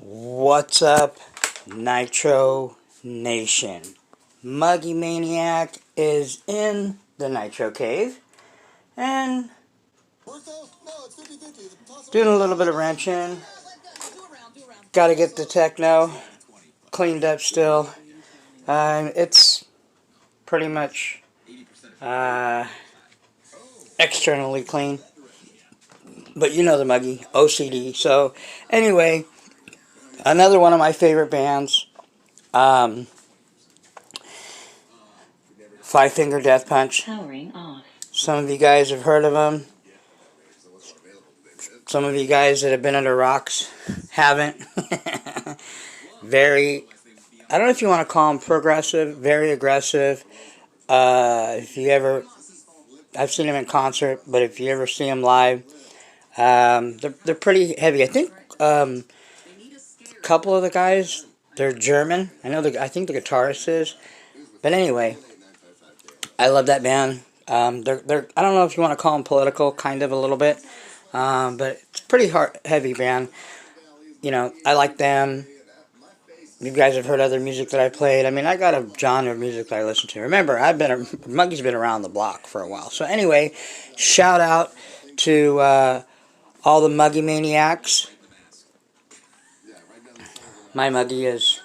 What's up, Nitro Nation? Muggy Maniac is in the Nitro Cave and doing a little bit of wrenching. Got to get the techno cleaned up still. It's pretty much externally clean, but you know the Muggy, OCD. So anyway, another one of my favorite bands, Five Finger Death Punch. Some of you guys have heard of them. Some of you guys that have been under rocks haven't. Very, I don't know if you want to call them progressive, very aggressive. If you ever, I've seen them in concert, but if you ever see them live, they're pretty heavy. I think a couple of the guys, they're German. I think the guitarist is. But anyway, I love that band. They're I don't know if you want to call them political, kind of a little bit, but it's a pretty heavy band. You know, I like them. You guys have heard other music that I played. I mean, I got a genre of music that I listen to. Remember, Muggy's been around the block for a while. So anyway, shout out to all the Muggy Maniacs. My Muggy is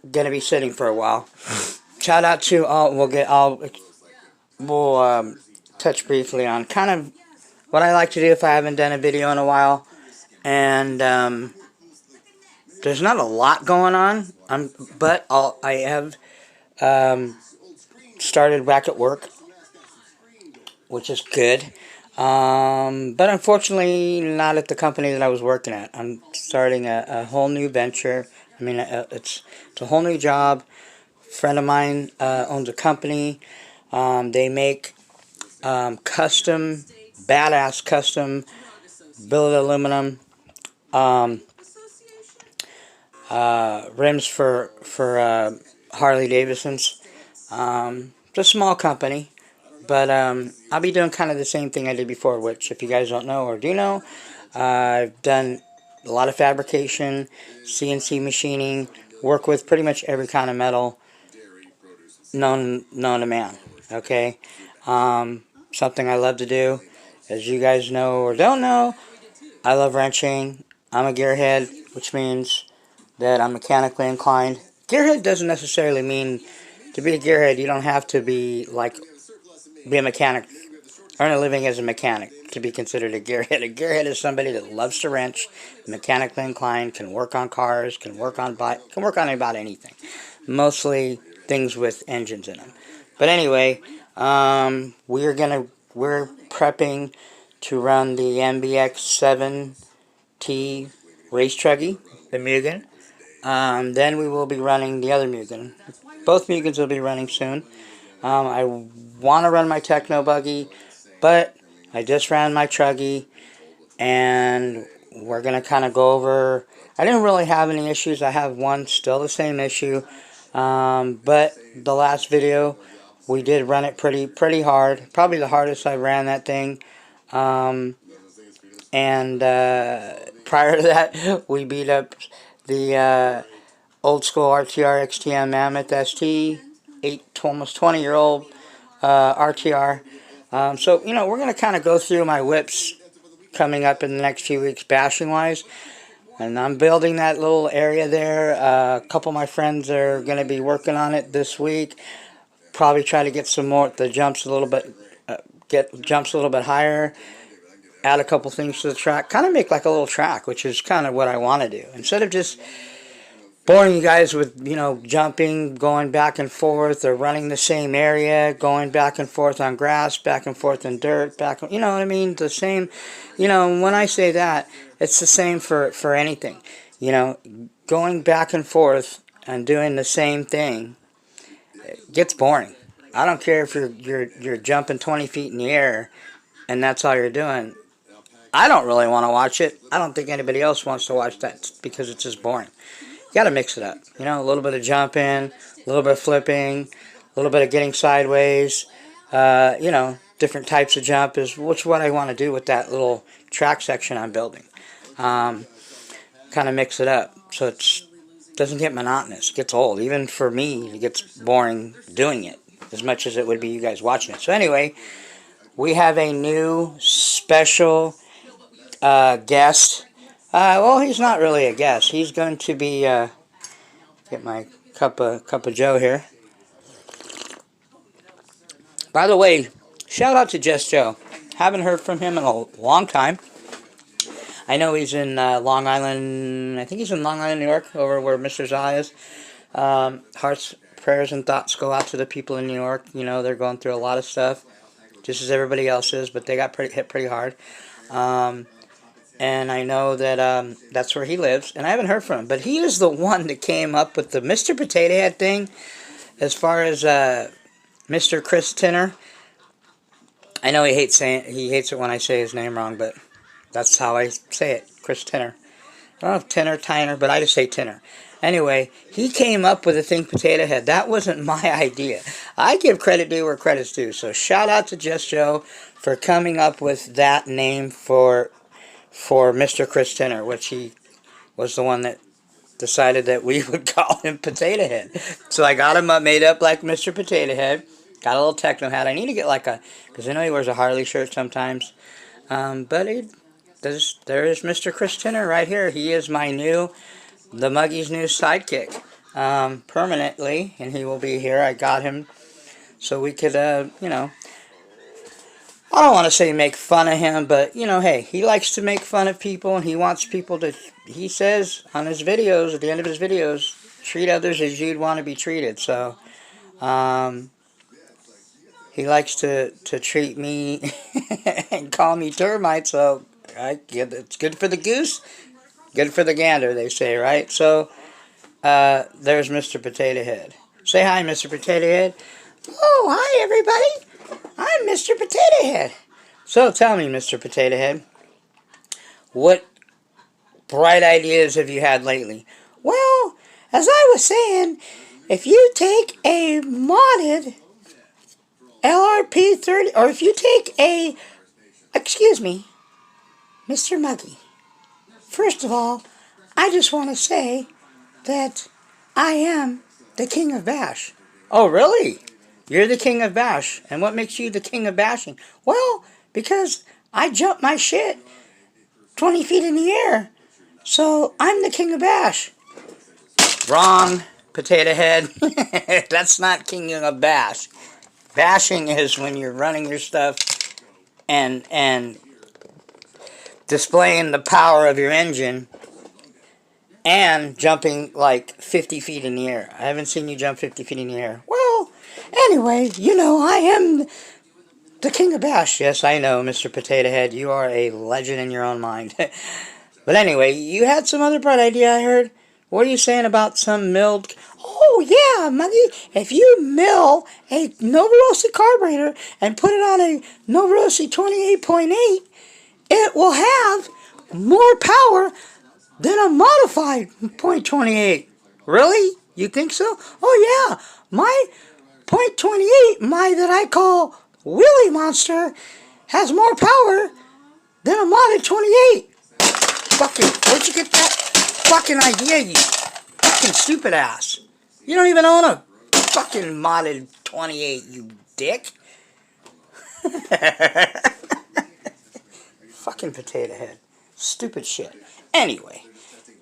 gonna be sitting for a while. Shout out to all. We'll touch briefly on kind of what I like to do if I haven't done a video in a while, and there's not a lot going on. But I have started back at work, which is good. But unfortunately, not at the company that I was working at. I'm starting a whole new venture. I mean, it's a whole new job. A friend of mine owns a company. They make badass custom billet aluminum rims for Harley Davidsons. It's a small company, but I'll be doing kind of the same thing I did before, which, if you guys don't know or do know, I've done a lot of fabrication, CNC machining, work with pretty much every kind of metal known to man. Okay, something I love to do, as you guys know or don't know. I love wrenching. I'm a gearhead, which means that I'm mechanically inclined. Gearhead doesn't necessarily mean to be a gearhead. You don't have to be a mechanic, earn a living as a mechanic to be considered a gearhead. A gearhead is somebody that loves to wrench, mechanically inclined, can work on cars, can work on about anything. Mostly things with engines in them. But anyway, we're prepping to run the MBX 7T race truggy, the Mugen. Then we will be running the other Mugen. Both Mugens will be running soon. I want to run my Techno buggy, but I just ran my truggy, and we're going to kind of go over. I didn't really have any issues. I have still the same issue, but the last video we did run it pretty hard. Probably the hardest I ran that thing. And prior to that, we beat up the old school RTR XTM Mammoth ST, almost 20-year-old RTR. So, you know, we're going to kind of go through my whips coming up in the next few weeks, bashing wise. And I'm building that little area there. A couple of my friends are going to be working on it this week. Probably try to get some more, the jumps a little bit, get jumps a little bit higher. Add a couple things to the track. Kind of make like a little track, which is kind of what I want to do. Instead of just boring you guys with, you know, jumping, going back and forth, or running the same area, going back and forth on grass, back and forth in dirt, you know what I mean? The same, you know, when I say that, it's the same for anything. You know, going back and forth and doing the same thing, it gets boring. I don't care if you're jumping 20 feet in the air and that's all you're doing. I don't really want to watch it. I don't think anybody else wants to watch that because it's just boring. You got to mix it up. You know, a little bit of jumping, a little bit of flipping, a little bit of getting sideways. You know, different types of jump is what I want to do with that little track section I'm building. Kind of mix it up so it doesn't get monotonous. It gets old. Even for me, it gets boring doing it as much as it would be you guys watching it. So anyway, we have a new special guest. Well, he's not really a guest. He's going to be, get my cup of Joe here. By the way, shout out to Just Joe. Haven't heard from him in a long time. I know he's in Long Island. I think he's in Long Island, New York, over where Mr. Zah is. Hearts, prayers, and thoughts go out to the people in New York. You know, they're going through a lot of stuff, just as everybody else is, but they got hit pretty hard. And I know that that's where he lives, and I haven't heard from him. But he is the one that came up with the Mr. Potato Head thing, as far as Mr. Chris Tinner. I know he hates it when I say his name wrong, but that's how I say it, Chris Tinner. I don't know if Tinner, Tyner, but I just say Tinner. Anyway, he came up with the thing Potato Head. That wasn't my idea. I give credit due where credit's due. So shout out to Just Joe for coming up with that name for Mr. Chris Tinner, which he was the one that decided that we would call him Potato Head. So I got him made up like Mr. Potato Head. Got a little techno hat. I need to get like because I know he wears a Harley shirt sometimes. But there is Mr. Chris Tinner right here. He is the Muggy's new sidekick, permanently, and he will be here. I got him so we could, you know, I don't want to say make fun of him, but, you know, hey, he likes to make fun of people, and he wants people to, he says on his videos, at the end of his videos, treat others as you'd want to be treated. So, he likes to treat me and call me termite, so it's good for the goose, good for the gander, they say, right? So, there's Mr. Potato Head. Say hi, Mr. Potato Head. Oh, hi, everybody. I'm Mr. Potato Head. So, tell me, Mr. Potato Head, what bright ideas have you had lately? Well, as I was saying, if you take a modded LRP30, or if you take excuse me, Mr. Muggy, first of all, I just want to say that I am the King of Bash. Oh, really? You're the King of Bash. And what makes you the King of Bashing? Well, because I jump my shit 20 feet in the air. So, I'm the King of Bash. Wrong, Potato Head. That's not King of Bash. Bashing is when you're running your stuff and displaying the power of your engine and jumping like 50 feet in the air. I haven't seen you jump 50 feet in the air. Well, anyway, you know, I am the King of Bash. Yes, I know, Mr. Potato Head. You are a legend in your own mind. But anyway, you had some other bright idea, I heard. What are you saying about some milled... Oh, yeah, Muggy. If you mill a Novorossi carburetor and put it on a Novorossi 28.8, it will have more power than a modified .28. Really? You think so? Oh, yeah. My .28, that I call Willy Monster, has more power than a modded 28. Fucking, where'd you get that fucking idea, you fucking stupid ass? You don't even own a fucking modded 28, you dick. Fucking Potato Head. Stupid shit. Anyway,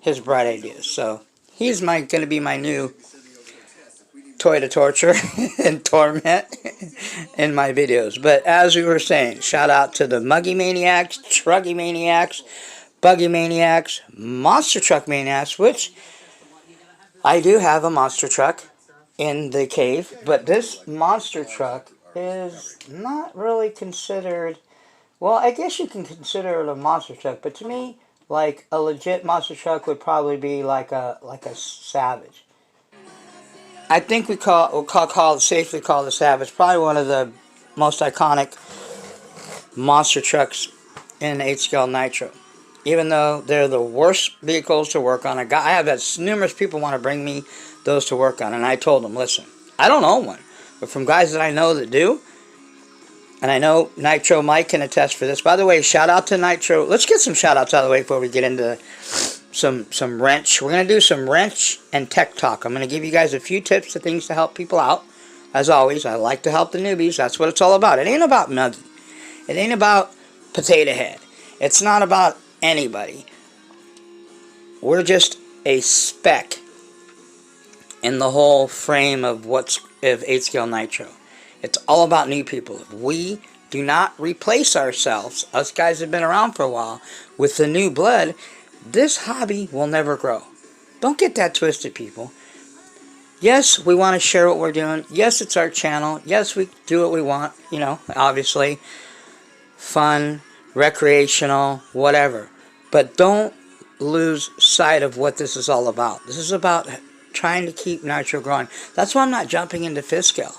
his bright ideas. So, he's going to be my new toy to torture and torment in my videos. But as we were saying, shout out to the Muggy Maniacs, Truggy Maniacs, Buggy Maniacs, Monster Truck Maniacs, which I do have a monster truck in the cave, but this monster truck is not really considered. Well, I guess you can consider it a monster truck, but to me, like a legit monster truck would probably be like a Savage. I think we'll safely call the Savage probably one of the most iconic monster trucks in 8-scale nitro. Even though they're the worst vehicles to work on, I have had numerous people want to bring me those to work on, and I told them, listen, I don't own one, but from guys that I know that do, and I know Nitro Mike can attest for this. By the way, shout out to Nitro. Let's get some shout outs out of the way before we get into some wrench. We're going to do some wrench and tech talk. I'm going to give you guys a few tips to things to help people out. As always, I like to help the newbies. That's what it's all about. It ain't about Muggy. It ain't about Potato Head. It's not about anybody. We're just a speck in the whole frame of 8-scale nitro. It's all about new people. If we do not replace ourselves, us guys have been around for a while, with the new blood, this hobby will never grow. Don't get that twisted, people. Yes, we want to share what we're doing. Yes, it's our channel. Yes, we do what we want. You know, obviously, fun, recreational, whatever. But don't lose sight of what this is all about. This is about trying to keep nitro growing. That's why I'm not jumping into 5th scale.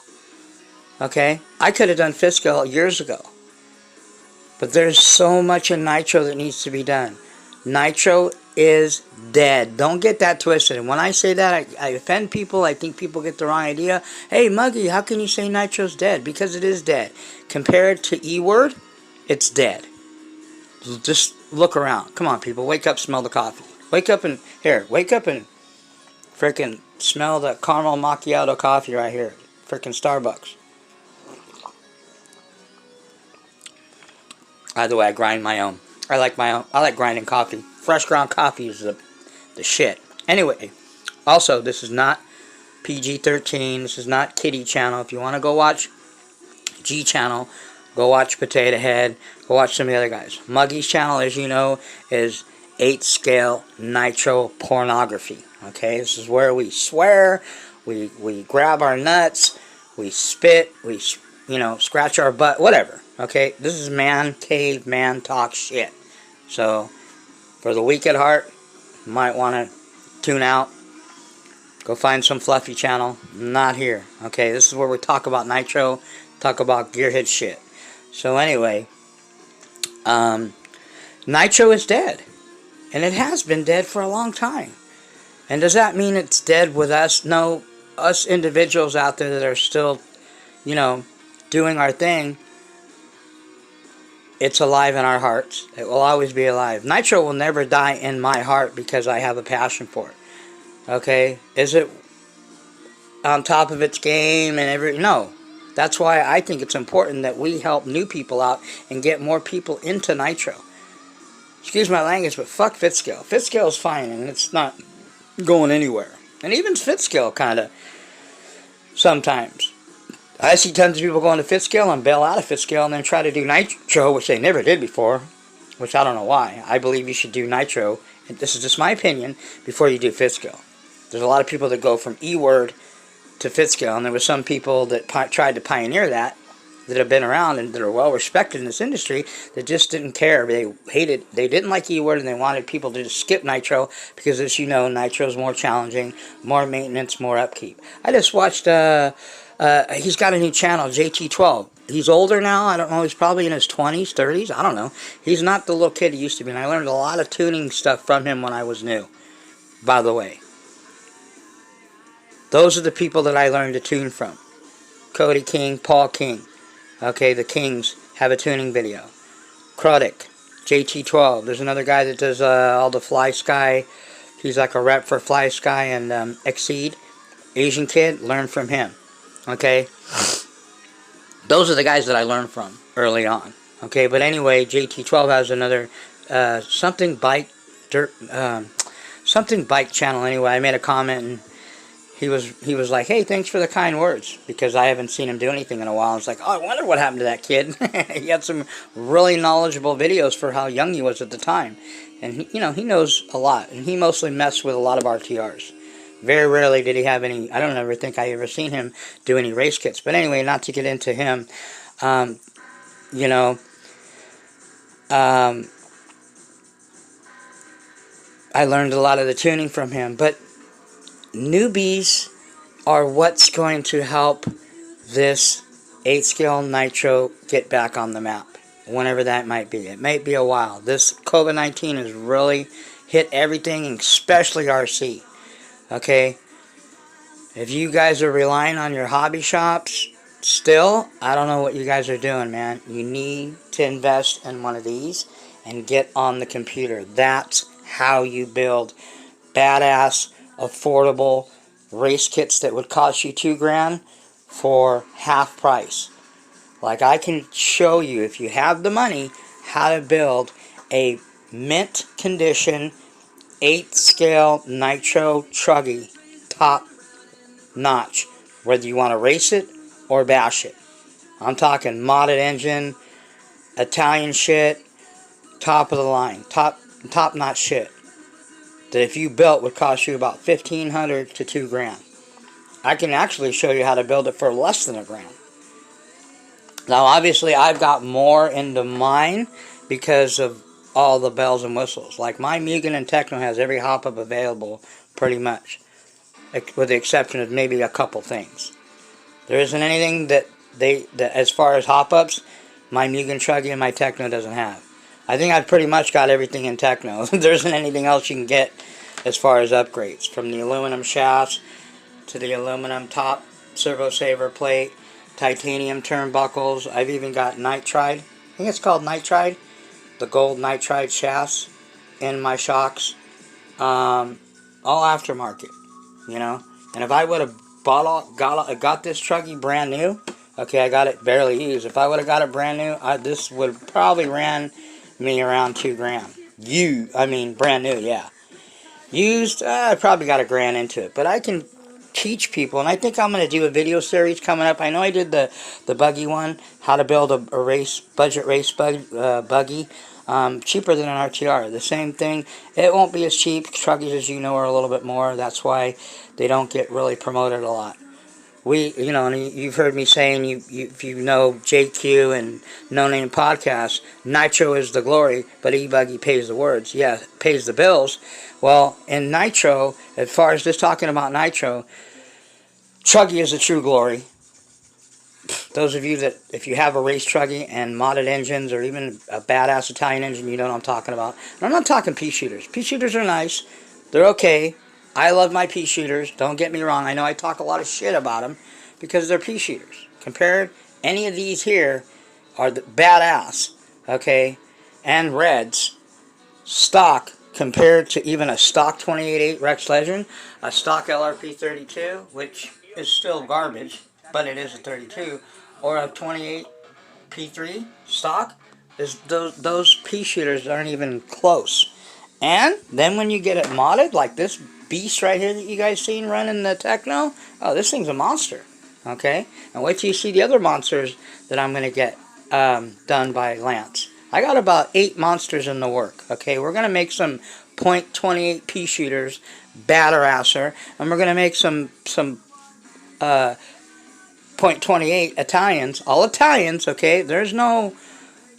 Okay? I could have done 5th scale years ago. But there's so much in nitro that needs to be done. Nitro is dead. Don't get that twisted. And when I say that, I offend people. I think people get the wrong idea. Hey, Muggy, how can you say nitro's dead? Because it is dead. Compared to E-word, it's dead. Just look around. Come on, people. Wake up, smell the coffee. Wake up and freaking smell the caramel macchiato coffee right here. Freaking Starbucks. By the way, I grind my own. I like grinding coffee. Fresh ground coffee is the shit. Anyway, also, this is not PG-13. This is not Kitty Channel. If you want to go watch G Channel, go watch Potato Head. Go watch some of the other guys. Muggy's channel, as you know, is 8-scale nitro pornography. Okay, this is where we swear, we grab our nuts, we spit, we scratch our butt, whatever. Okay, this is man cave, man talk shit. So, for the weak at heart, you might want to tune out. Go find some fluffy channel. Not here. Okay, this is where we talk about nitro, talk about gearhead shit. So anyway, nitro is dead. And it has been dead for a long time. And does that mean it's dead with us? No, us individuals out there that are still, doing our thing, it's alive in our hearts. It will always be alive. Nitro will never die in my heart because I have a passion for it. Okay? Is it on top of its game and no. That's why I think it's important that we help new people out and get more people into nitro. Excuse my language, but fuck 5th scale. 5th scale is fine and it's not going anywhere. And even 5th scale kind of sometimes. I see tons of people going to 5th scale and bail out of 5th scale and then try to do nitro, which they never did before, which I don't know why. I believe you should do nitro, and this is just my opinion, before you do 5th scale. There's a lot of people that go from E-word to 5th scale, and there were some people that tried to pioneer that have been around and that are well respected in this industry that just didn't care. They didn't like E-word, and they wanted people to just skip nitro because, as you know, nitro is more challenging, more maintenance, more upkeep. I just watched he's got a new channel, JT12. He's older now. I don't know. He's probably in his 20s, 30s. I don't know. He's not the little kid he used to be. And I learned a lot of tuning stuff from him when I was new, by the way. Those are the people that I learned to tune from. Cody King, Paul King. Okay, the Kings have a tuning video. Krodic, JT12. There's another guy that does all the Fly Sky. He's like a rep for Fly Sky and Exceed. Asian kid, learn from him. Okay, those are the guys that I learned from early on. Okay, but anyway, JT12 has another something bike channel. Anyway, I made a comment and he was like, "Hey, thanks for the kind words," because I haven't seen him do anything in a while. It's like, oh, I wonder what happened to that kid. He had some really knowledgeable videos for how young he was at the time, and he knows a lot, and he mostly messed with a lot of RTRs. Very rarely did he have any. I don't ever think I ever seen him do any race kits. But anyway, not to get into him, um, you know, um, I learned a lot of the tuning from him. But newbies are what's going to help this 8-scale nitro get back on the map, whenever that might be. It might be a while. This COVID-19 has really hit everything, especially RC. Okay? If you guys are relying on your hobby shops still, I don't know what you guys are doing, man. You need to invest in one of these and get on the computer. That's how you build badass, affordable race kits that would cost you $2,000 for half price. Like, I can show you, if you have the money, how to build a mint condition 8-scale nitro truggy, top notch, whether you want to race it or bash it. I'm talking modded engine, Italian shit, top of the line, top notch shit, that if you built would cost you about $1,500 to $2,000. I can actually show you how to build it for less than $1,000. Now, obviously, I've got more into mine because of all the bells and whistles. Like, my Mugen and Techno has every hop-up available, pretty much, with the exception of maybe a couple things. There isn't anything that as far as hop-ups, my Mugen Truggy and my Techno doesn't have. I think I've pretty much got everything in Techno. There isn't anything else you can get as far as upgrades. From the aluminum shafts to the aluminum top servo saver plate, titanium turnbuckles. I've even got nitride. I think it's called nitride. The gold nitride shafts in my shocks. All aftermarket, you know. And if I would have got this truggy brand new, okay, I got it barely used. If I would have got it brand new, this would have probably ran me around $2,000. I mean, brand new, yeah. Used, I probably got $1,000 into it. But I can teach people, and I think I'm going to do a video series coming up. I know I did the buggy one, how to build a budget race buggy. Cheaper than an RTR. The same thing. It won't be as cheap. Truggies, as you know, are a little bit more. That's why they don't get really promoted a lot. You know, and you've heard me saying, if you know JQ and No Name Podcast, Nitro is the glory, but E-Buggy pays the words. Yeah, pays the bills. Well, in Nitro, as far as just talking about Nitro, Truggy is the true glory. Those of you that, if you have a race truggy and modded engines, or even a badass Italian engine, you know what I'm talking about. And I'm not talking pea shooters. Pea shooters are nice. They're okay. I love my pea shooters. Don't get me wrong. I know I talk a lot of shit about them because they're pea shooters. Compared, any of these here are the badass, okay, and reds, stock, compared to even a stock 28.8 Rex Legend, a stock LRP 32, which is still garbage, but it is a 32, or a 28 P3 stock, those pea shooters aren't even close. And then when you get it modded, like this beast right here that you guys seen running the Techno, oh, this thing's a monster, okay? And wait till you see the other monsters that I'm going to get done by Lance. I got about 8 monsters in the work, okay? We're going to make some .28 pea shooters, batterasser, and we're going to make some .28 Italians, all Italians, okay? There's no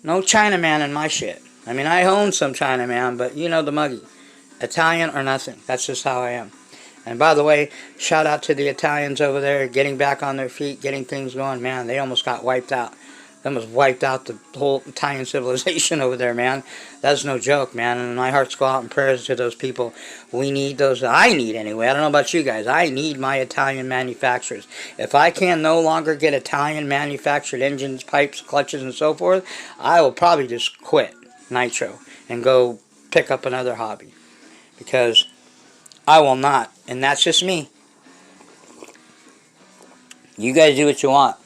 Chinaman in my shit. I mean, I own some Chinaman, but you know the muggy. Italian or nothing. That's just how I am. And by the way, shout out to the Italians over there getting back on their feet, getting things going. Man, they almost got wiped out. They almost wiped out the whole Italian civilization over there, man. That's no joke, man. And my hearts go out in prayers to those people. We need those. I need, anyway. I don't know about you guys. I need my Italian manufacturers. If I can no longer get Italian manufactured engines, pipes, clutches, and so forth, I will probably just quit Nitro and go pick up another hobby. Because I will not. And that's just me. You guys do what you want.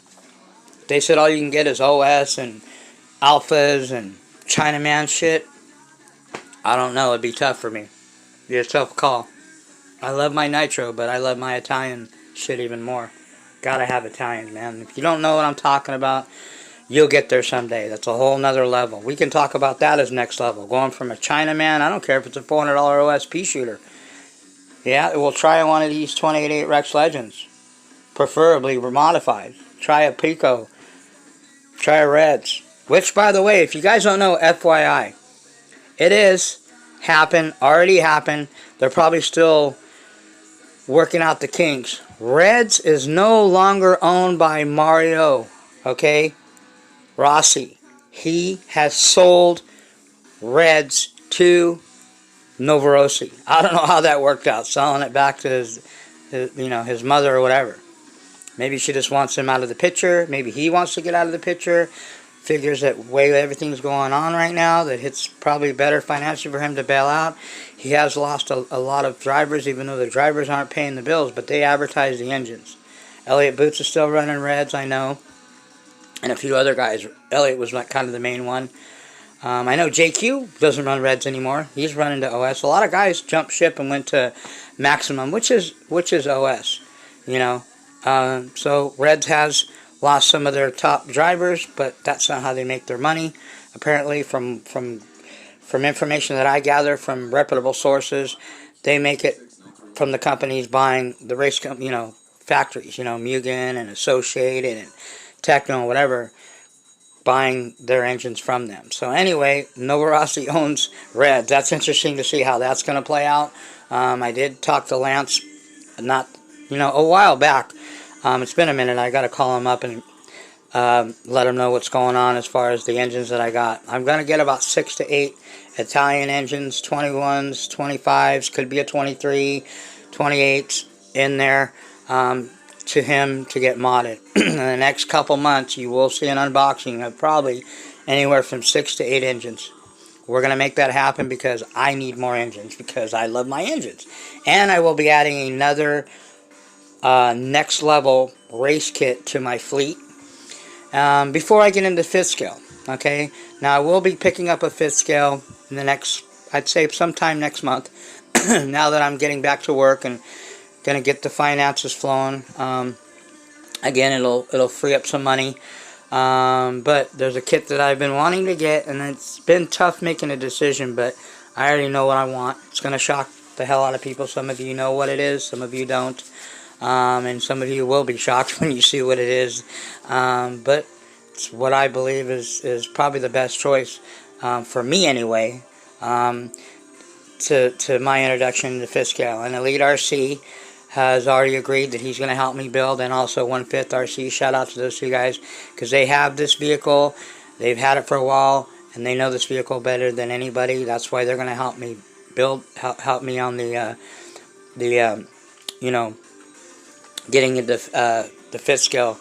They said all you can get is OS and alphas and Chinaman shit. I don't know. It'd be tough for me. It'd be a tough call. I love my Nitro, but I love my Italian shit even more. Gotta have Italians, man. If you don't know what I'm talking about, you'll get there someday. That's a whole nother level. We can talk about that as next level. Going from a Chinaman, I don't care if it's a $400 OS pea shooter. Yeah, we'll try one of these 28.8 Rex Legends. Preferably modified. Try a Pico. Try a Reds. Which, by the way, if you guys don't know, FYI, it is already happened. They're probably still working out the kinks. Reds is no longer owned by Mario, okay? Rossi. He has sold Reds to Novorossi. I don't know how that worked out, selling it back to his mother or whatever. Maybe she just wants him out of the picture. Maybe he wants to get out of the picture. Figures that way everything's going on right now, that it's probably better financially for him to bail out. He has lost a lot of drivers, even though the drivers aren't paying the bills, but they advertise the engines. Elliott Boots is still running Reds, I know, and a few other guys. Elliott was kind of the main one. I know JQ doesn't run Reds anymore. He's running to OS. A lot of guys jumped ship and went to Maximum, which is OS, you know. So Reds has lost some of their top drivers, but that's not how they make their money. Apparently, from information that I gather from reputable sources, they make it from the companies buying the race, factories, Mugen and Associated and Techno, whatever, buying their engines from them. So anyway, Novorossi owns Reds. That's interesting to see how that's going to play out. I did talk to Lance, a while back. It's been a minute. I got to call him up and let him know what's going on as far as the engines that I got. I'm going to get about 6 to 8 Italian engines, 21s, 25s, could be a 23, 28s in there to him to get modded. In the next couple months, you will see an unboxing of probably anywhere from 6 to 8 engines. We're going to make that happen because I need more engines, because I love my engines. And I will be adding another next level race kit to my fleet before I get into 5th scale. Okay, now I will be picking up a 5th scale in the next, I'd say sometime next month. Now that I'm getting back to work and gonna get the finances flowing, again, it'll free up some money. But there's a kit that I've been wanting to get, and it's been tough making a decision, but I already know what I want. It's gonna shock the hell out of people. Some of you know what it is, some of you don't. And some of you will be shocked when you see what it is. But it's what I believe is probably the best choice for me anyway, to my introduction to 5th scale. And Elite RC has already agreed that he's going to help me build, and also 1/5 RC. Shout out to those two guys, because they have this vehicle. They've had it for a while, and they know this vehicle better than anybody. That's why they're going to help me build, help me on the getting into the 5th scale,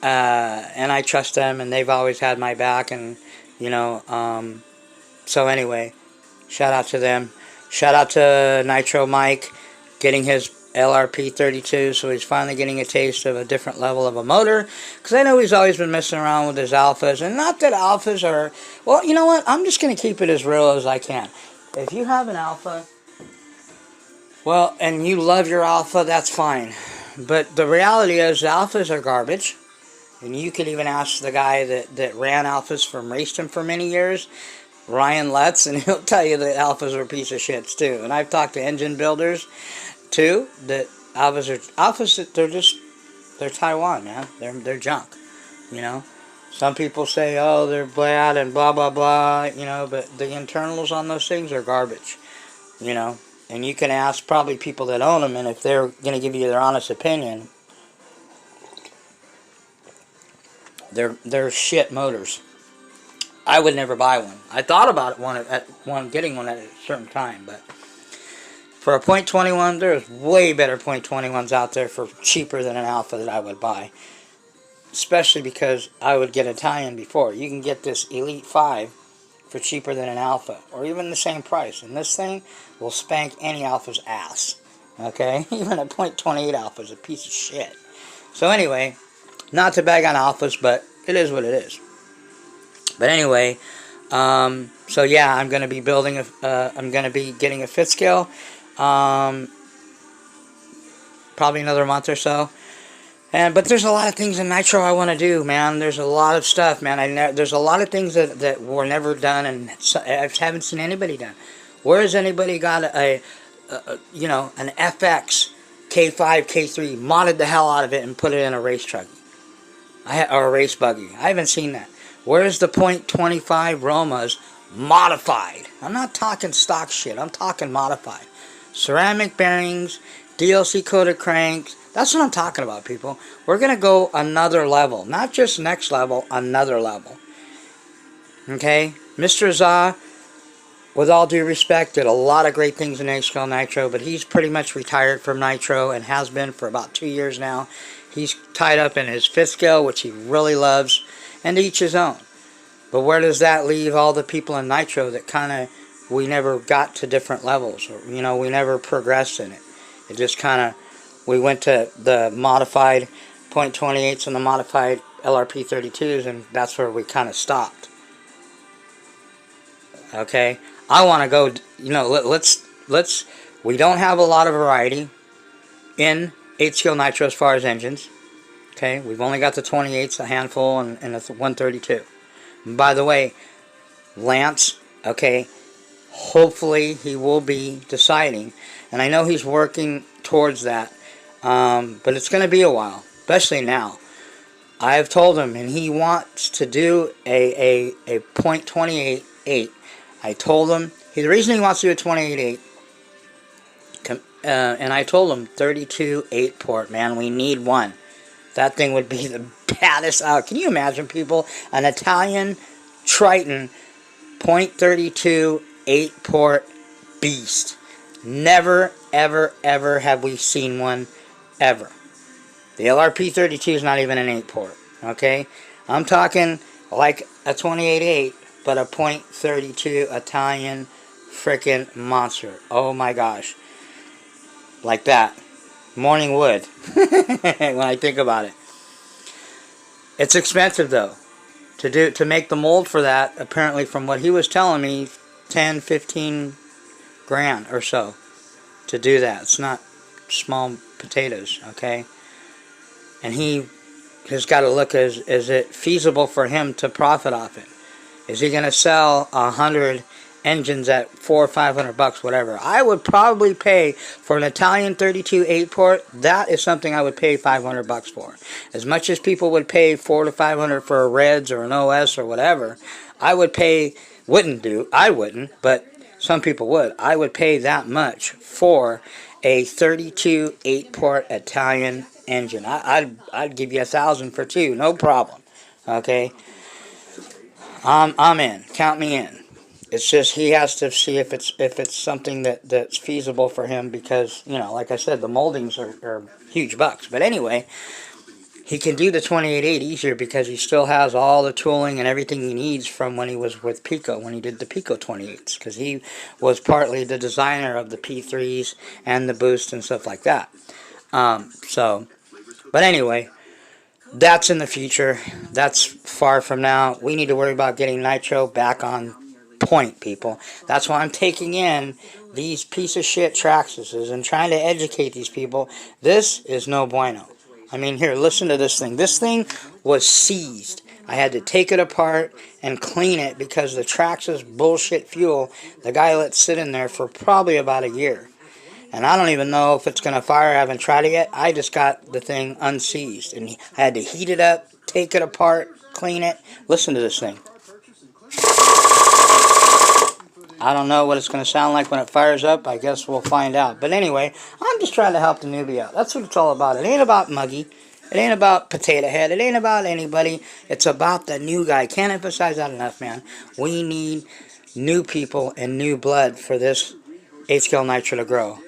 and I trust them, and they've always had my back, and so anyway, shout out to them. Shout out to Nitro Mike, getting his LRP 32, so he's finally getting a taste of a different level of a motor, because I know he's always been messing around with his alphas, and not that alphas are, well, you know what, I'm just going to keep it as real as I can. If you have an alpha, well, and you love your alpha, that's fine. But the reality is, the alphas are garbage. And you could even ask the guy that ran alphas raced him for many years, Ryan Lutz, and he'll tell you that alphas are a piece of shits too. And I've talked to engine builders too, that alphas, they're Taiwan, man. They're junk, Some people say, oh, they're bad and blah, blah, blah, but the internals on those things are garbage, And you can ask probably people that own them, and if they're going to give you their honest opinion, they're shit motors. I would never buy one. I thought about getting one at a certain time, but for a .21, there's way better .21s out there for cheaper than an Alpha that I would buy. Especially because I would get Italian before. You can get this Elite 5 for cheaper than an Alpha, or even the same price. And this thing will spank any Alpha's ass. Okay? Even a .28 Alpha is a piece of shit. So anyway, not to bag on Alphas, but it is what it is. But anyway, so yeah, I'm going to be building I'm going to be getting a 5th scale, probably another month or so. But there's a lot of things in Nitro I want to do, man. There's a lot of stuff, man. There's a lot of things that were never done, and I haven't seen anybody done. Where has anybody got you know, an FX K5, K3, modded the hell out of it and put it in a race truck. Or a race buggy. I haven't seen that. Where's the .25 Romas modified? I'm not talking stock shit. I'm talking modified. Ceramic bearings, DLC coated cranks. That's what I'm talking about, people. We're going to go another level. Not just next level, another level. Okay? Mr. Za, with all due respect, did a lot of great things in HL Nitro, but he's pretty much retired from Nitro and has been for about 2 years now. He's tied up in his 5th scale, which he really loves, and to each his own. But where does that leave all the people in Nitro that kind of, we never got to different levels, or, you know, we never progressed in it. It just kind of, we went to the modified .28s and the modified LRP 32s, and that's where we kind of stopped. Okay? I want to go, you know, let's, we don't have a lot of variety in 8-scale Nitro as far as engines. Okay, we've only got the 28s, a handful, and a 132. By the way, Lance, okay, hopefully he will be deciding, and I know he's working towards that, but it's going to be a while, especially now. I have told him, and he wants to do a .28.8. I told him, the reason he wants to do a 28.8, and I told him 32 8-port, man, we need one. That thing would be the baddest out. Can you imagine, people? An Italian Triton .32 8-port beast. Never, ever, ever have we seen one, ever. The LRP 32 is not even an 8-port, okay? I'm talking like a 28.8, but a .32 Italian frickin' monster. Oh my gosh. Like that. Morning wood. When I think about it. It's expensive though. To make the mold for that, apparently from what he was telling me, 10, 15 grand or so to do that. It's not small potatoes, okay? And he has got to look, is it feasible for him to profit off it? Is he going to sell 100 engines at $400 or $500, whatever? I would probably pay for an Italian 32 8-port. That is something I would pay $500 for. As much as people would pay $400 to $500 for a Reds or an OS or whatever, I would pay. I wouldn't, but some people would. I would pay that much for a 32 8-port Italian engine. I'd give you $1,000 for 2, no problem. Okay, I'm in. Count me in. It's just he has to see if it's something that's feasible for him, because, you know, like I said, the moldings are huge bucks. But anyway, he can do the 28.8 easier because he still has all the tooling and everything he needs from when he was with Pico, when he did the Pico 28s, because he was partly the designer of the P3s and the boost and stuff like that. But anyway, that's in the future. That's far from now. We need to worry about getting Nitro back on point, people. That's why I'm taking in these piece of shit Traxxuses and trying to educate these people. This is no bueno. I mean, here, listen to this thing. This thing was seized. I had to take it apart and clean it because the Traxxus bullshit fuel, the guy let sit in there for probably about a year. And I don't even know if it's going to fire. I haven't tried it yet. I just got the thing unseized. And I had to heat it up, take it apart, clean it. Listen to this thing. I don't know what it's going to sound like when it fires up. I guess we'll find out. But anyway, I'm just trying to help the newbie out. That's what it's all about. It ain't about Muggy. It ain't about Potato Head. It ain't about anybody. It's about the new guy. Can't emphasize that enough, man. We need new people and new blood for this 8-scale Nitro to grow.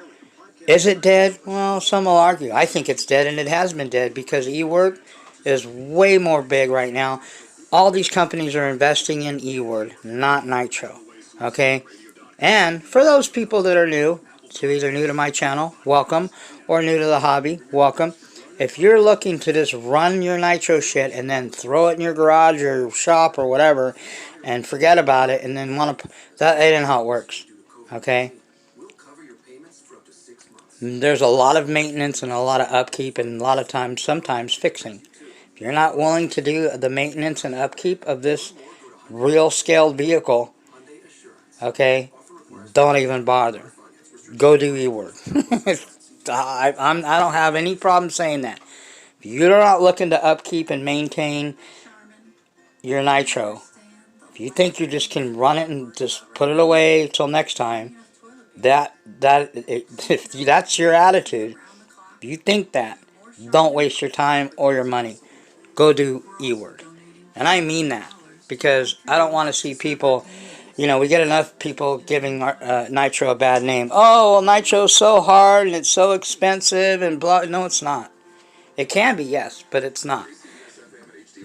Is it dead? Well, some will argue. I think it's dead, and it has been dead because eWord is way more big right now. All these companies are investing in eWord, not Nitro. Okay? And for those people that are new, so either new to my channel, welcome, or new to the hobby, welcome. If you're looking to just run your Nitro shit and then throw it in your garage or shop or whatever and forget about it and then want to... That ain't how it works. Okay? There's a lot of maintenance and a lot of upkeep and a lot of times, sometimes fixing. If you're not willing to do the maintenance and upkeep of this real scaled vehicle, okay, don't even bother. go do E-word. I don't have any problem saying that. If you're not looking to upkeep and maintain your nitro, if you think you just can run it and just put it away till next time, if that's your attitude, if you think that, don't waste your time or your money. Go do E-word. And I mean that, because I don't want to see people, we get enough people giving nitro a bad name. Oh, well, nitro's so hard and it's so expensive and blah. No, it's not. It can be, yes, but it's not.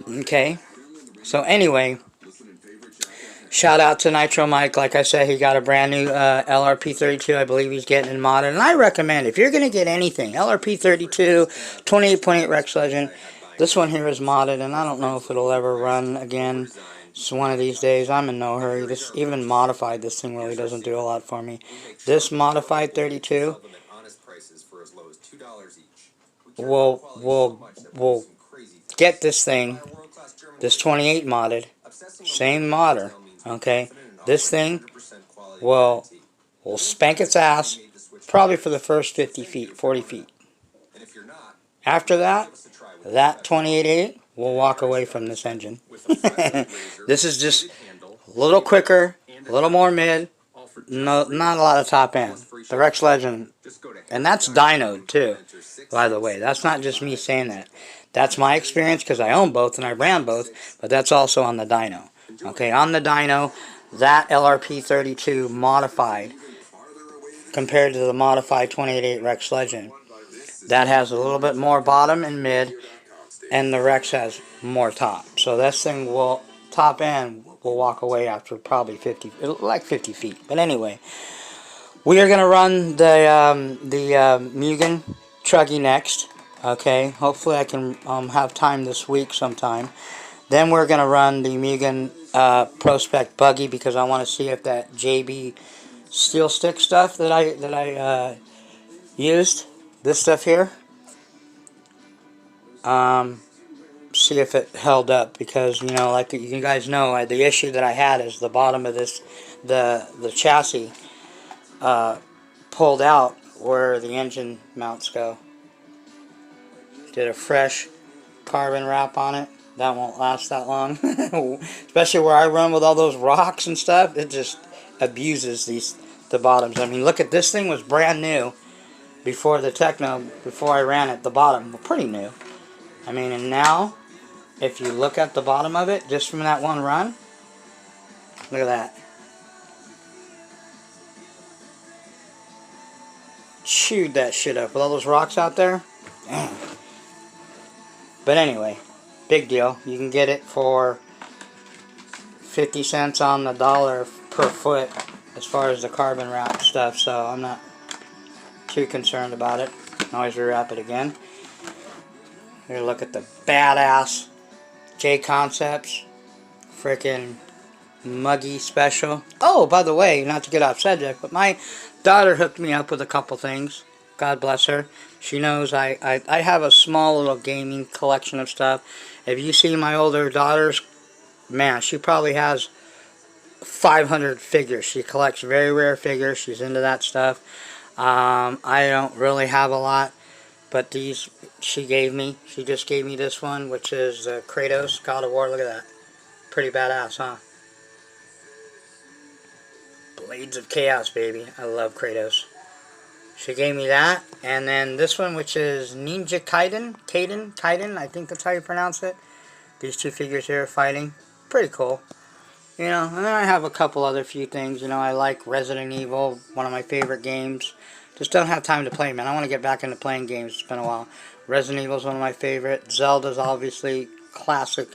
Okay? So anyway, shout out to Nitro Mike. Like I said, he got a brand new LRP32. I believe he's getting it modded. And I recommend, if you're going to get anything, LRP32, 28.8 Rex Legend, this one here is modded, and I don't know if it'll ever run again. It's one of these days. I'm in no hurry. This, even modified, this thing really doesn't do a lot for me. This modified 32 will get this thing, this 28 modded, same modder, okay? This thing will spank its ass probably for the first 50 feet, 40 feet. After that, that 28.8 will walk away from this engine. This is just a little quicker, a little more mid, no, not a lot of top end. The Rex Legend, and that's dynoed too, by the way. That's not just me saying that. That's my experience because I own both and I ran both, but that's also on the dyno. Okay, on the dyno, that LRP32 modified, compared to the modified 28.8 Rex Legend, that has a little bit more bottom and mid, and the Rex has more top. So this thing will, top end, will walk away after probably 50, like 50 feet. But anyway, we are going to run the Mugen Truggy next. Okay, hopefully I can have time this week sometime. Then we're going to run the Mugen Prospect Buggy, because I want to see if that JB steel stick stuff that I used, this stuff here, see if it held up, because like you guys know, the issue that I had is the bottom of this, the chassis pulled out where the engine mounts go. Did a fresh carbon wrap on it. That won't last that long. Especially where I run with all those rocks and stuff. It just abuses the bottoms. I mean, look at this thing, was brand new before the Techno, before I ran it. The bottom was pretty new. I mean, and now, if you look at the bottom of it, just from that one run, look at that. Chewed that shit up with all those rocks out there. Damn. But anyway, big deal. You can get it for 50 cents on the dollar per foot as far as the carbon wrap stuff, so I'm not too concerned about it. Always rewrap it again. Here, look at the badass J Concepts freaking muggy special. Oh, by the way, not to get off subject, but my daughter hooked me up with a couple things. God bless her. She knows I have a small little gaming collection of stuff. If you see my older daughters, man, she probably has 500 figures. She collects very rare figures. She's into that stuff. I don't really have a lot, but these she gave me. She just gave me this one, which is Kratos, God of War. Look at that. Pretty badass, huh? Blades of Chaos, baby. I love Kratos. She gave me that, and then this one, which is Ninja Kaiden, I think that's how you pronounce it. These two figures here are fighting. Pretty cool. And then I have a couple other few things. I like Resident Evil, one of my favorite games. Just don't have time to play, man. I want to get back into playing games. It's been a while. Resident Evil is one of my favorite. Zelda's obviously classic,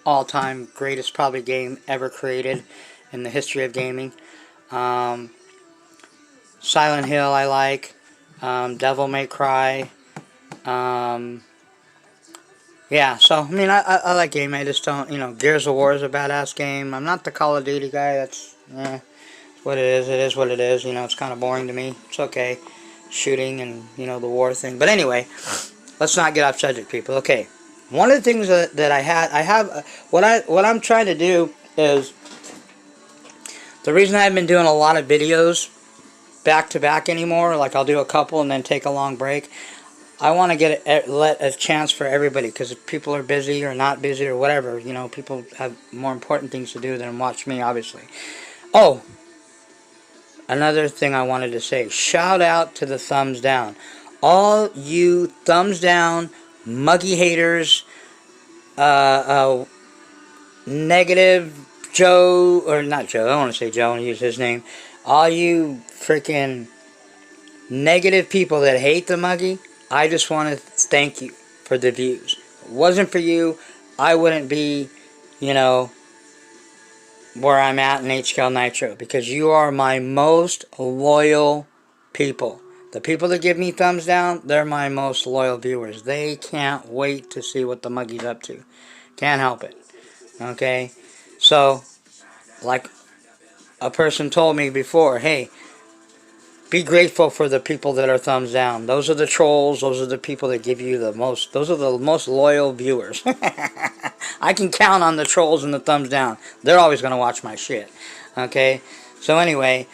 all-time greatest probably game ever created in the history of gaming. Silent Hill I like. Devil May Cry. Yeah, so, I mean, I like gaming. I just don't, Gears of War is a badass game. I'm not the Call of Duty guy. That's, what it is. It is what it is. It's kind of boring to me. It's okay. Shooting and, the war thing. But anyway, let's not get off subject, people. Okay. One of the things that I have, what I'm trying to do is, the reason I've been doing a lot of videos back to back anymore. Like I'll do a couple and then take a long break. I want to let a chance for everybody, because if people are busy or not busy or whatever, you know, people have more important things to do than watch me, obviously. Oh, another thing I wanted to say. Shout out to the thumbs down. All you thumbs down, muggy haters, negative Joe, or not Joe, I don't want to say Joe, I want to use his name. All you freaking negative people that hate the muggy, I just want to thank you for the views. If it wasn't for you, I wouldn't be, you know, where I'm at in HCL Nitro, because you are my most loyal people. The people that give me thumbs down, they're my most loyal viewers. They can't wait to see what the muggy's up to. Can't help it. Okay? So, like a person told me before, hey, be grateful for the people that are thumbs down. Those are the trolls. Those are the people that give you the most. Those are the most loyal viewers. I can count on the trolls and the thumbs down. They're always going to watch my shit. Okay? So anyway,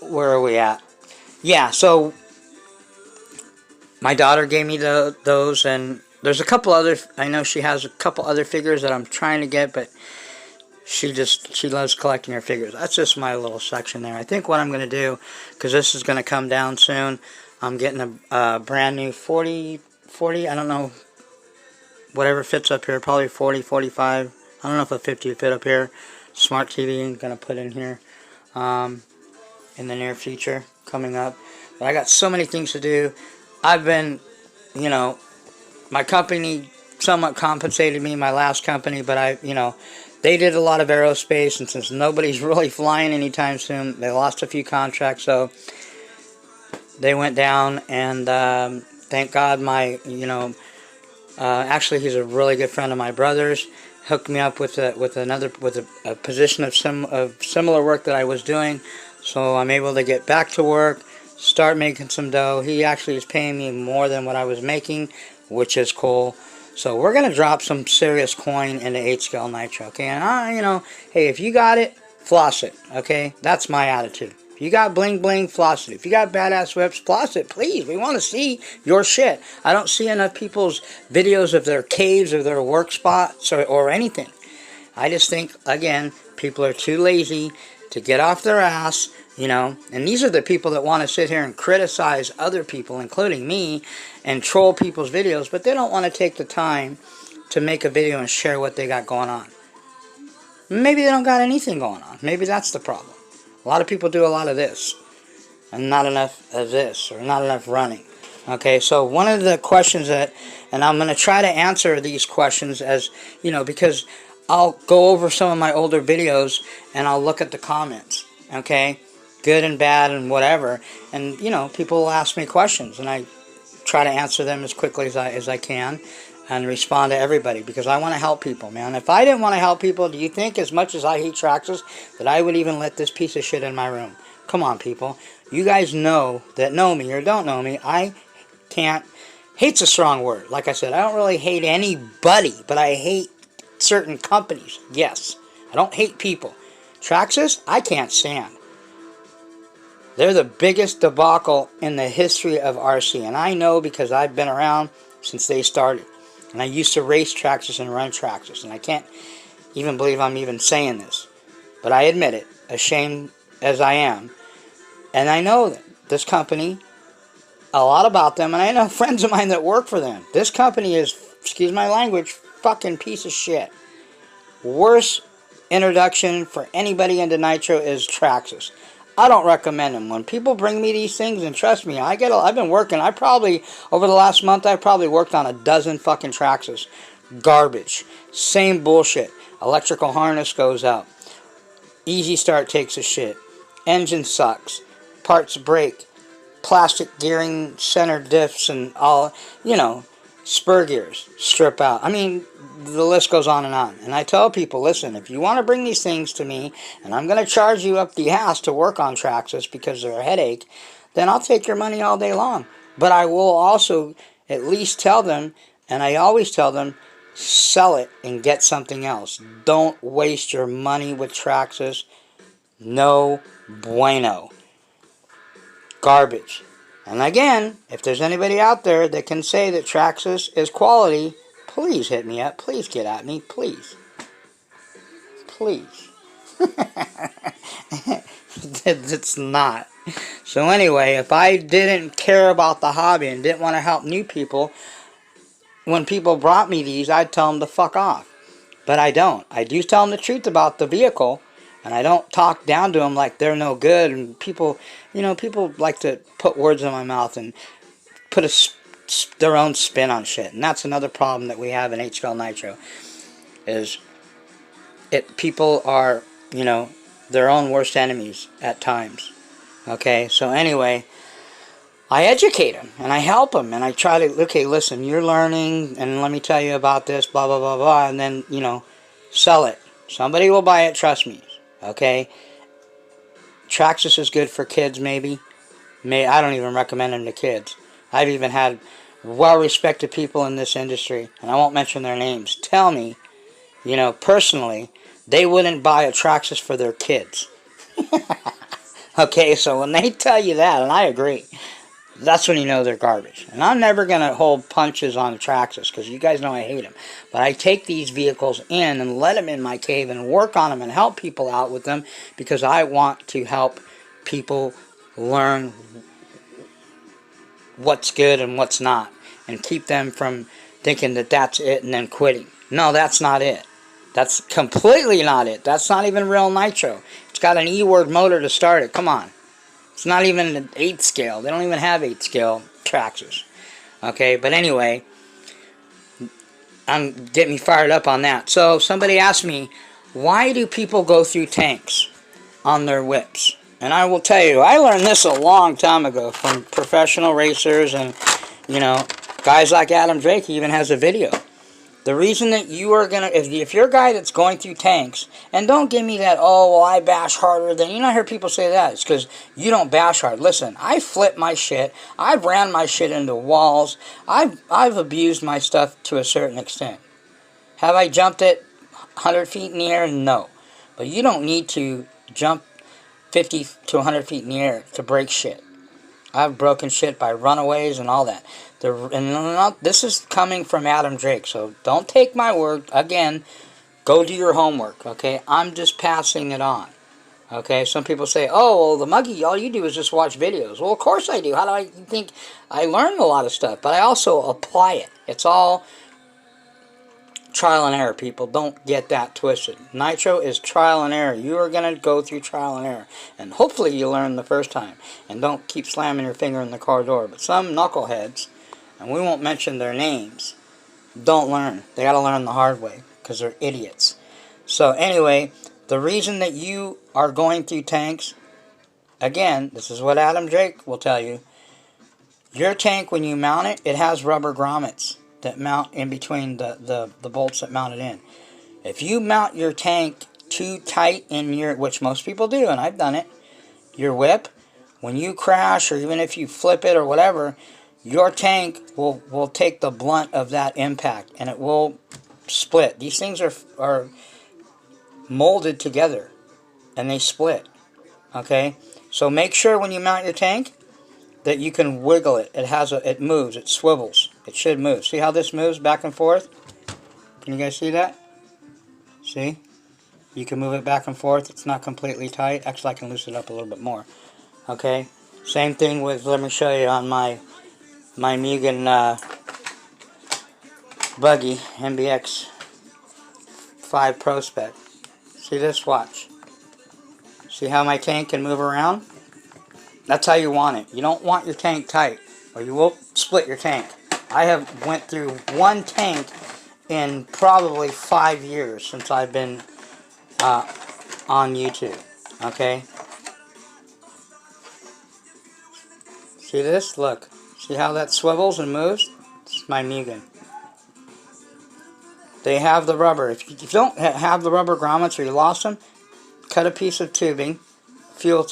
where are we at? Yeah, so my daughter gave me those, and there's a couple other, I know she has a couple other figures that I'm trying to get, but she loves collecting her figures. That's just my little section there. I think what I'm going to do, because this is going to come down soon, I'm getting a brand new 40, I don't know, whatever fits up here, probably 40, 45. I don't know if a 50 would fit up here. Smart TV I'm going to put in here in the near future, coming up. But I got so many things to do. I've been, you know, my company somewhat compensated me, my last company, but they did a lot of aerospace, and since nobody's really flying anytime soon, they lost a few contracts, so they went down, and thank God actually he's a really good friend of my brother's, hooked me up with a position of similar work that I was doing, so I'm able to get back to work, start making some dough. He actually is paying me more than what I was making, which is cool. So we're going to drop some serious coin into HCL Nitro, okay? And hey, if you got it, floss it, okay? That's my attitude. If you got bling bling, floss it. If you got badass whips, floss it, please. We want to see your shit. I don't see enough people's videos of their caves or their work spots or anything. I just think, again, people are too lazy to get off their ass, and these are the people that want to sit here and criticize other people, including me, and troll people's videos, but they don't want to take the time to make a video and share what they got going on. Maybe they don't got anything going on. Maybe that's the problem. A lot of people do a lot of this, and not enough of this, or not enough running. Okay, so one of the questions and I'm going to try to answer these questions as, because I'll go over some of my older videos, and I'll look at the comments, okay? Good and bad and whatever, and people will ask me questions, and I try to answer them as quickly as I can and respond to everybody, because I want to help people, man. If I didn't want to help people, do you think, as much as I hate Traxxas, that I would even let this piece of shit in my room? Come on, people. You guys know me or don't know me. I can't, hate's a strong word. Like I said, I don't really hate anybody, but I hate certain companies. Yes, I don't hate people. Traxxas, I can't stand. They're the biggest debacle in the history of RC, and I know because I've been around since they started. And I used to race Traxxas and run Traxxas, and I can't even believe I'm even saying this. But I admit it, ashamed as I am. And I know that this company, a lot about them, and I know friends of mine that work for them. This company is, excuse my language, fucking piece of shit. Worst introduction for anybody into Nitro is Traxxas. I don't recommend them. When people bring me these things, and trust me, I've been working, over the last month, I probably worked on a dozen fucking Traxxas. Garbage. Same bullshit. Electrical harness goes out. Easy start takes a shit. Engine sucks. Parts break. Plastic gearing center diffs and all, spur gears strip out. I mean, the list goes on. And I tell people, listen, if you want to bring these things to me, and I'm going to charge you up the ass to work on Traxxas because they're a headache, then I'll take your money all day long. But I will also at least tell them, and I always tell them, sell it and get something else. Don't waste your money with Traxxas. No bueno. Garbage. And again, if there's anybody out there that can say that Traxxas is quality, please hit me up. Please get at me. Please. Please. It's not. So anyway, if I didn't care about the hobby and didn't want to help new people, when people brought me these, I'd tell them to fuck off. But I don't. I do tell them the truth about the vehicle, and I don't talk down to them like they're no good. And people, people like to put words in my mouth and put their own spin on shit. And that's another problem that we have in HL Nitro, is people are, their own worst enemies at times. Okay, so anyway, I educate them, and I help them, and I try to, okay, listen, you're learning, and let me tell you about this, blah, blah, blah, blah, and then, sell it. Somebody will buy it, trust me, okay? Traxxas is good for kids, maybe. I don't even recommend them to kids. I've even had well-respected people in this industry, and I won't mention their names, tell me, personally, they wouldn't buy a Traxxas for their kids. Okay, so when they tell you that, and I agree, that's when you know they're garbage. And I'm never going to hold punches on Traxxas, because you guys know I hate them. But I take these vehicles in and let them in my cave and work on them and help people out with them, because I want to help people learn what's good and what's not, and keep them from thinking that that's it and then quitting. No, that's not it. That's completely not it. That's not even real nitro. It's got an E-word motor to start it. Come on. It's not even an 8 scale. They don't even have 8 scale Traxxas. Okay, but anyway, I'm getting me fired up on that. So somebody asked me, why do people go through tanks on their whips? And I will tell you, I learned this a long time ago from professional racers and, guys like Adam Drake. He even has a video. The reason that you are going to, if you're a guy that's going through tanks, and don't give me that, oh, well, I bash harder than, I hear people say that. It's because you don't bash hard. Listen, I flip my shit. I've ran my shit into walls. I've abused my stuff to a certain extent. Have I jumped it 100 feet in the air? No. But you don't need to jump 50 to 100 feet in the air to break shit. I've broken shit by runaways and all that. This is coming from Adam Drake, so don't take my word. Again, go do your homework, okay? I'm just passing it on, okay? Some people say, oh, well, the muggy, all you do is just watch videos. Well, of course I do. How do I think? I learn a lot of stuff, but I also apply it. It's all trial and error, people. Don't get that twisted. Nitro is trial and error. You are going to go through trial and error. And hopefully you learn the first time. And don't keep slamming your finger in the car door. But some knuckleheads, and we won't mention their names, don't learn. They got to learn the hard way, because they're idiots. So anyway, the reason that you are going through tanks, again, this is what Adam Drake will tell you. Your tank, when you mount it, it has rubber grommets that mount in between the bolts that mount it in. If you mount your tank too tight in your, which most people do, and I've done it, your whip, when you crash, or even if you flip it or whatever, your tank will take the blunt of that impact, and it will split. These things are molded together, and they split. Okay? So make sure when you mount your tank that you can wiggle it. It moves, it swivels. It should move. See how this moves back and forth? Can you guys see that? See? You can move it back and forth. It's not completely tight. Actually, I can loosen it up a little bit more. Okay? Same thing with, let me show you on my Mugen buggy, MBX 5 Pro Spec. See this? Watch. See how my tank can move around? That's how you want it. You don't want your tank tight, or you will split your tank. I have went through one tank in probably 5 years since I've been on YouTube. Okay? See this? Look. See how that swivels and moves? It's my Mugen. They have the rubber. If you don't have the rubber grommets, or you lost them, cut a piece of tubing, fuel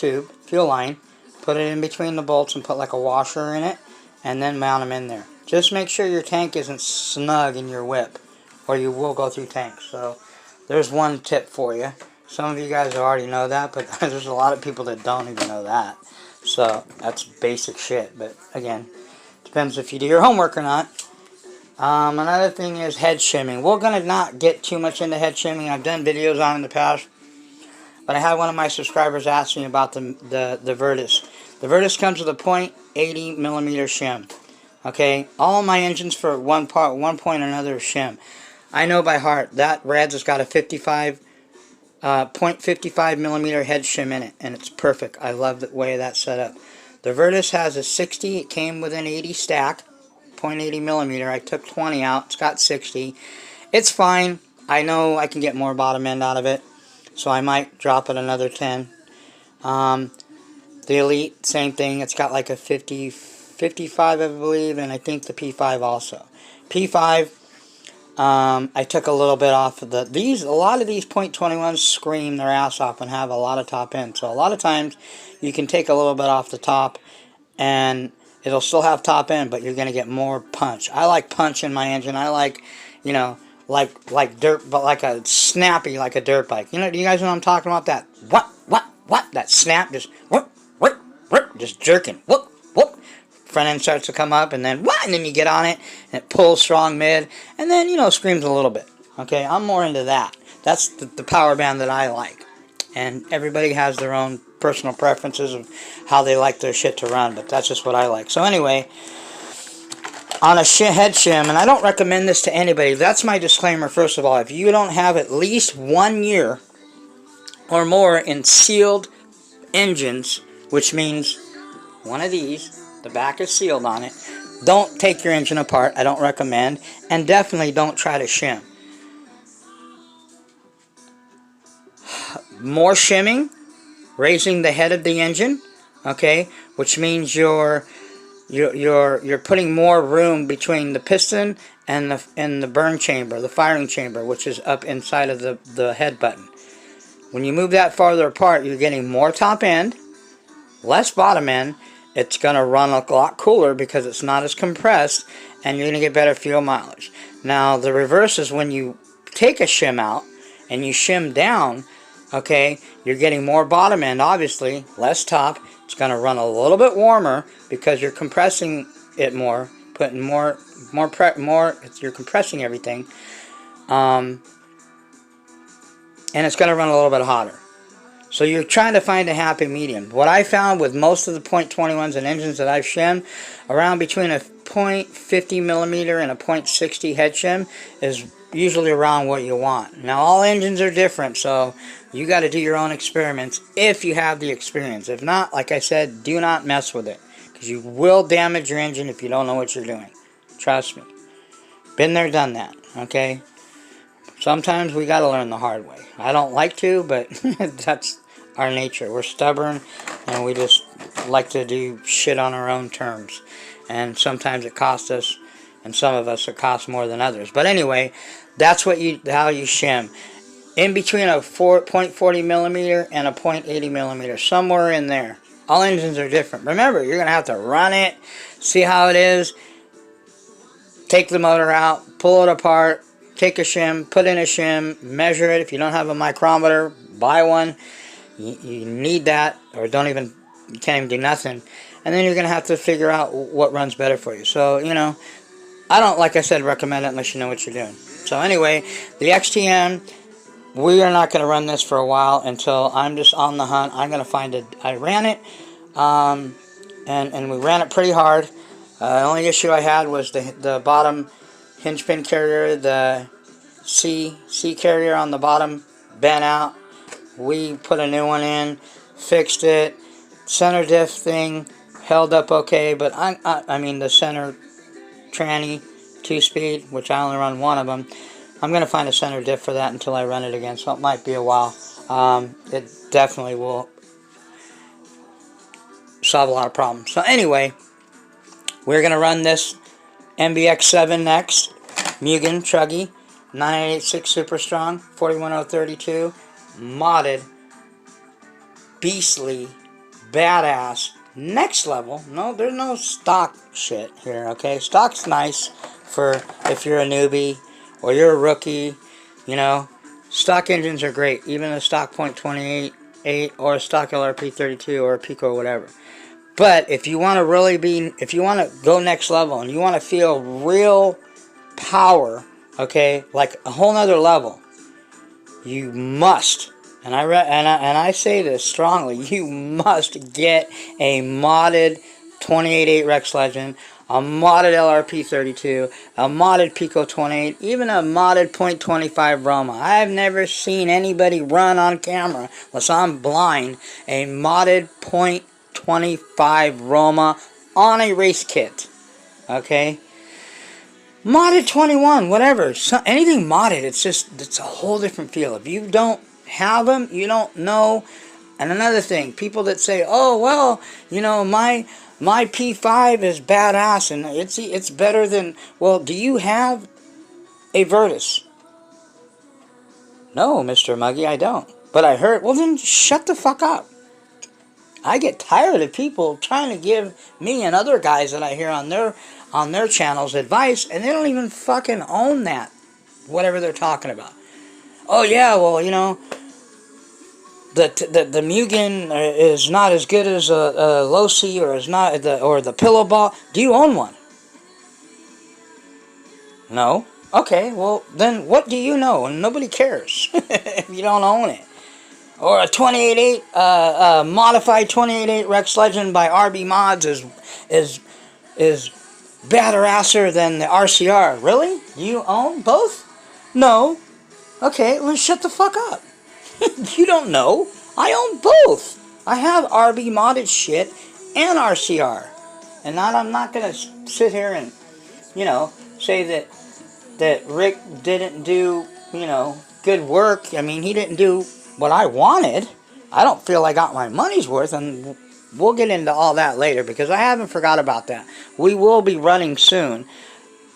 line, put it in between the bolts and put like a washer in it, and then mount them in there. Just make sure your tank isn't snug in your whip, or you will go through tanks. So there's one tip for you. Some of you guys already know that, but there's a lot of people that don't even know that. So that's basic shit. But again, depends if you do your homework or not. Another thing is head shimming. We're going to not get too much into head shimming. I've done videos on it in the past. But I had one of my subscribers ask me about the Virtus. The Virtus comes with a .80 millimeter shim. Okay, all my engines for one point or another shim. I know by heart that Rad's has got a 0.55 millimeter head shim in it, and it's perfect. I love the way that's set up. The Virtus has a 60. It came with an 80 stack, .80 millimeter. I took 20 out. It's got 60. It's fine. I know I can get more bottom end out of it, so I might drop it another 10. The Elite, same thing. It's got like a 55, I believe, and I think the P5 also. P5, I took a little bit off of a lot of these .21s scream their ass off and have a lot of top end. So a lot of times you can take a little bit off the top and it'll still have top end, but you're going to get more punch. I like punch in my engine. I like, you know, like dirt, but like a snappy, like a dirt bike. You know, do you guys know what I'm talking about? That what? That snap, just whoop, just jerking, whoop. Front end starts to come up, and then what? And then you get on it, and it pulls strong mid, and then, you know, screams a little bit. Okay, I'm more into that. That's the power band that I like. And everybody has their own personal preferences of how they like their shit to run, but that's just what I like. So anyway, on a head shim, and I don't recommend this to anybody. That's my disclaimer, first of all. If you don't have at least 1 year or more in sealed engines, which means one of these, the back is sealed on it, don't take your engine apart. I don't recommend. And definitely don't try to shim. More shimming, raising the head of the engine, okay, which means you're putting more room between the piston and the burn chamber, the firing chamber, which is up inside of the head button. When you move that farther apart, you're getting more top end, less bottom end. It's going to run a lot cooler because it's not as compressed, and you're going to get better fuel mileage. Now, the reverse is when you take a shim out and you shim down, okay, you're getting more bottom end, obviously, less top. It's going to run a little bit warmer because you're compressing it more, putting more, you're compressing everything. And it's going to run a little bit hotter. So you're trying to find a happy medium. What I found with most of the .21s and engines that I've shimmed, around between a .50 millimeter and a .60 head shim is usually around what you want. Now all engines are different, so you got to do your own experiments if you have the experience. If not, like I said, do not mess with it, because you will damage your engine if you don't know what you're doing. Trust me. Been there, done that, okay? Sometimes we got to learn the hard way. I don't like to, but that's our nature. We're stubborn, and we just like to do shit on our own terms. And sometimes it costs us, and some of us it costs more than others. But anyway, that's how you shim. In between a .40 millimeter and a .80 millimeter, somewhere in there. All engines are different. Remember, you're going to have to run it, see how it is, take the motor out, pull it apart, take a shim, put in a shim, measure it. If you don't have a micrometer, buy one. You need that, or you can't even do nothing. And then you're going to have to figure out what runs better for you. So, you know, I don't, like I said, recommend it unless you know what you're doing. So anyway, the XTM, we are not going to run this for a while until I'm just on the hunt. I'm going to find it. I ran it, and we ran it pretty hard. The only issue I had was the bottom hinge pin carrier, the C carrier on the bottom bent out. We put a new one in, fixed it. Center diff thing held up okay, but I mean the center tranny 2-speed, which I only run one of them. I'm going to find a center diff for that until I run it again, so it might be a while. It definitely will solve a lot of problems. So anyway, we're going to run this MBX7 next. Mugen Chuggy 986 Super Strong 41032 modded, beastly, badass, next level. No, there's no stock shit here, okay? Stock's nice for if you're a newbie or you're a rookie, you know. Stock engines are great, even a stock .28 or a stock LRP32 or a Pico or whatever. But if you want to if you want to go next level and you want to feel real power, okay, like a whole nother level, you must, and I say this strongly, you must get a modded 28.8 Rex Legend, a modded LRP32, a modded Pico 28, even a modded .25 Roma. I've never seen anybody run on camera, unless I'm blind, a modded .25 Roma on a race kit. Okay? Modded 21, whatever. Anything modded, it's a whole different feel. If you don't have them, you don't know. And another thing, people that say, oh, well, you know, my P5 is badass and it's better than, well, do you have a Virtus? No, Mr. Muggy, I don't. But I heard, well then shut the fuck up. I get tired of people trying to give me and other guys that I hear on their channels advice, and they don't even fucking own that, whatever they're talking about. Oh yeah, well, you know, the Mugen is not as good as a Losi or is not the pillow ball. Do you own one? No. Okay, well then what do you know? And nobody cares if you don't own it. Or a 28.8 modified 28.8 Rex Legend by RB Mods is badderasser than the RCR. Really? You own both? No. Okay, let's shut the fuck up. You don't know. I own both. I have RB modded shit and RCR. And I'm not going to sit here and, you know, say that Rick didn't do, you know, good work. I mean, he didn't do what I wanted. I don't feel I got my money's worth, and we'll get into all that later because I haven't forgot about that. We will be running soon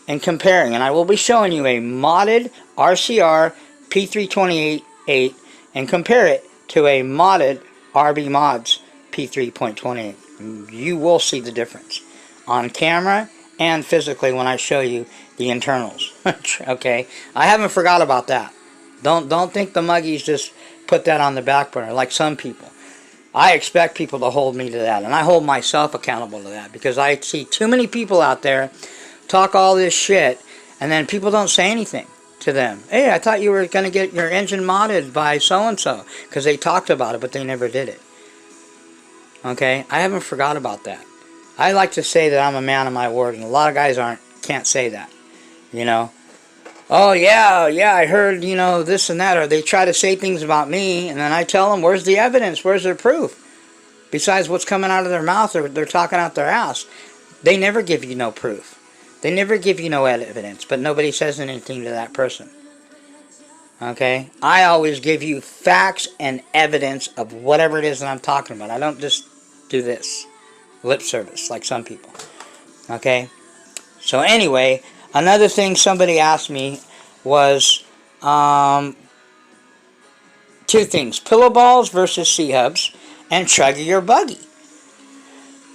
and comparing, and I will be showing you a modded RCR P328 and compare it to a modded RB Mods P3.28. You will see the difference on camera and physically when I show you the internals. Okay, I haven't forgot about that. Don't think the muggies just put that on the back burner like some people. I expect people to hold me to that, and I hold myself accountable to that because I see too many people out there talk all this shit and then people don't say anything to them. Hey, I thought you were going to get your engine modded by so-and-so because they talked about it but they never did it. Okay, I haven't forgot about that. I like to say that I'm a man of my word, and a lot of guys can't say that, you know. Oh, yeah, I heard, you know, this and that, or they try to say things about me, and then I tell them, where's the evidence, where's their proof? Besides what's coming out of their mouth, or they're talking out their ass. They never give you no proof. They never give you no evidence, but nobody says anything to that person. Okay? I always give you facts and evidence of whatever it is that I'm talking about. I don't just do this. Lip service, like some people. Okay? So anyway, another thing somebody asked me was two things. Pillow balls versus C-hubs and Truggy or Buggy.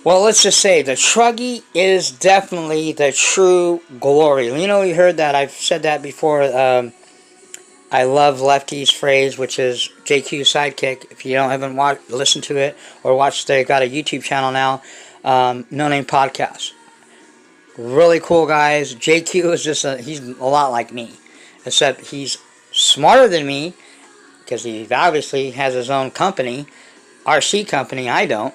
Well, let's just say the Truggy is definitely the true glory. You know, you heard that. I've said that before. I love Lefty's phrase, which is JQ's sidekick. If you haven't listened to it or watched, they got a YouTube channel now, No Name Podcast. Really cool guys. JQ is just he's a lot like me, except he's smarter than me because he obviously has his own company, RC company. I don't,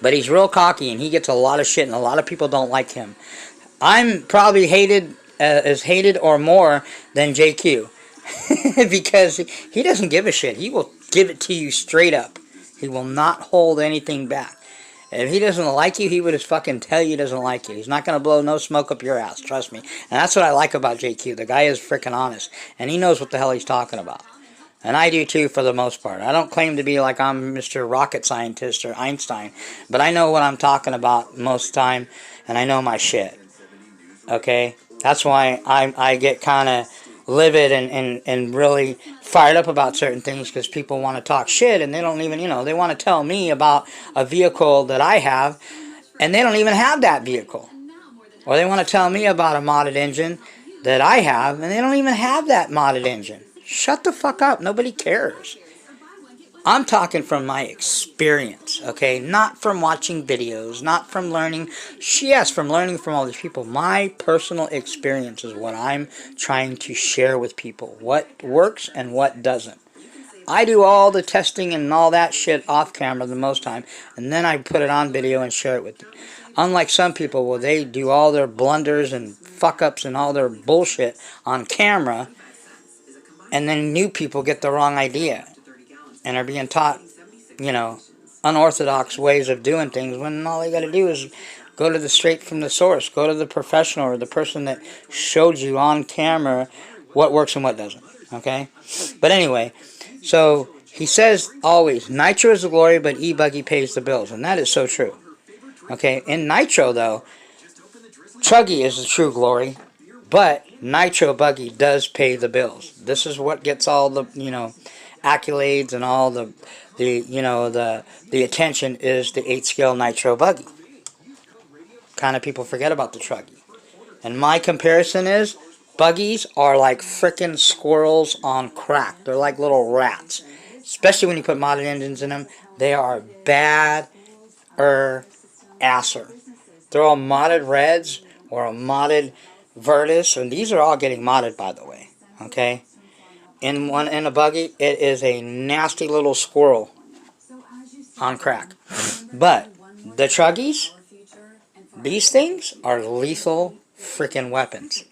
but he's real cocky and he gets a lot of shit, and a lot of people don't like him. I'm probably as hated or more than JQ because he doesn't give a shit. He will give it to you straight up. He will not hold anything back. If he doesn't like you, he would just fucking tell you he doesn't like you. He's not going to blow no smoke up your ass, trust me. And that's what I like about JQ. The guy is freaking honest, and he knows what the hell he's talking about. And I do too, for the most part. I don't claim to be like I'm Mr. Rocket Scientist or Einstein, but I know what I'm talking about most of the time, and I know my shit. Okay? That's why I get kind of livid and really fired up about certain things, because people want to talk shit and they don't even, you know, they want to tell me about a vehicle that I have and they don't even have that vehicle. Or they want to tell me about a modded engine that I have and they don't even have that modded engine. Shut the fuck up. Nobody cares. I'm talking from my experience, okay? Not from watching videos, not from learning. Yes, from learning from all these people. My personal experience is what I'm trying to share with people. What works and what doesn't. I do all the testing and all that shit off camera the most time, and then I put it on video and share it with you. Unlike some people, where they do all their blunders and fuck-ups and all their bullshit on camera, and then new people get the wrong idea and are being taught, you know, unorthodox ways of doing things, when all they got to do is go to the straight from the source, go to the professional or the person that showed you on camera what works and what doesn't, okay? But anyway, so he says always, nitro is the glory, but e-buggy pays the bills, and that is so true, okay? In nitro, though, chuggy is the true glory, but nitro buggy does pay the bills. This is what gets all the, you know, accolades and all the attention is the 8-scale nitro buggy. Kind of people forget about the truggy. And my comparison is, buggies are like frickin' squirrels on crack. They're like little rats. Especially when you put modded engines in them. They are bad-asser. They're all modded reds or a modded Virtus. And these are all getting modded, by the way. Okay? In a buggy, it is a nasty little squirrel on crack. But the truggies, these things are lethal freaking weapons.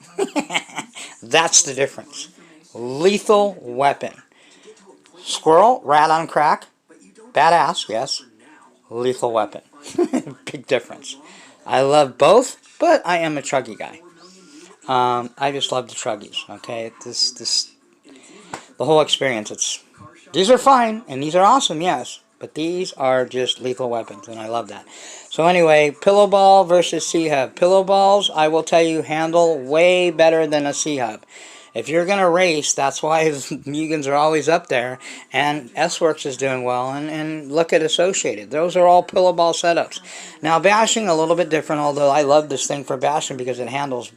That's the difference. Lethal weapon. Squirrel, rat on crack, badass, yes. Lethal weapon. Big difference. I love both, but I am a truggy guy. I just love the truggies. Okay, the whole experience. These are fine and these are awesome, yes, but these are just lethal weapons, and I love that. So anyway, pillow ball versus C-hub. Pillow balls, I will tell you, handle way better than a C-hub. If you're going to race, that's why Mugans are always up there, and S-Works is doing well, and look at Associated. Those are all pillow ball setups. Now, bashing, a little bit different, although I love this thing for bashing because it handles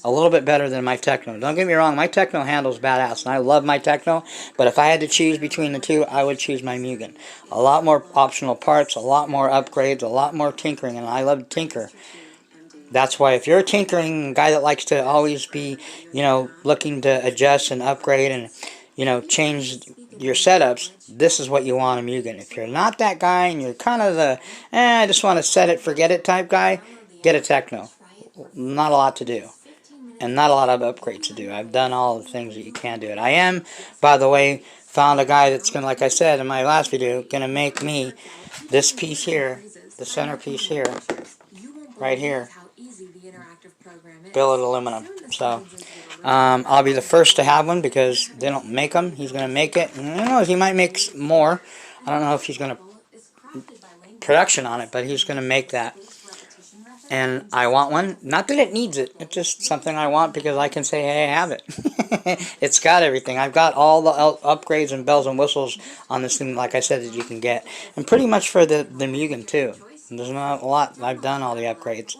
a little bit better than my Techno. Don't get me wrong, my Techno handles badass, and I love my Techno, but if I had to choose between the two, I would choose my Mugen. A lot more optional parts, a lot more upgrades, a lot more tinkering, and I love to tinker. That's why if you're a tinkering guy that likes to always be, you know, looking to adjust and upgrade and, you know, change your setups, this is what you want in Mugen. If you're not that guy and you're kind of the, I just want to set it, forget it type guy, get a Techno. Not a lot to do. And not a lot of upgrades to do. I've done all the things that you can do it. I am, by the way, found a guy that's going to, like I said in my last video, going to make me this piece here, the centerpiece here, right here, billet aluminum. So I'll be the first to have one because they don't make them. He's going to make it. And who knows, he might make more. I don't know if he's going to production on it, but he's going to make that. And I want one. Not that it needs it. It's just something I want because I can say, hey, I have it. It's got everything. I've got all the upgrades and bells and whistles on this thing, like I said, that you can get. And pretty much for the Mugen, too. There's not a lot. I've done all the upgrades.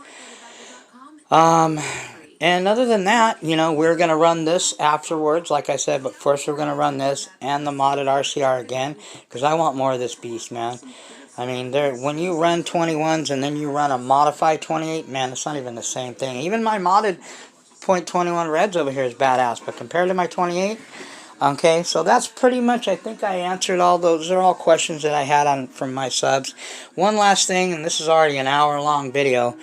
And other than that, you know, we're going to run this afterwards, like I said. But first we're going to run this and the modded RCR again. Because I want more of this beast, man. I mean, when you run 21s and then you run a modified 28, man, it's not even the same thing. Even my modded .21 Reds over here is badass, but compared to my 28, okay, so that's pretty much, I think I answered all those. Those are all questions that I had from my subs. One last thing, and this is already an hour-long video.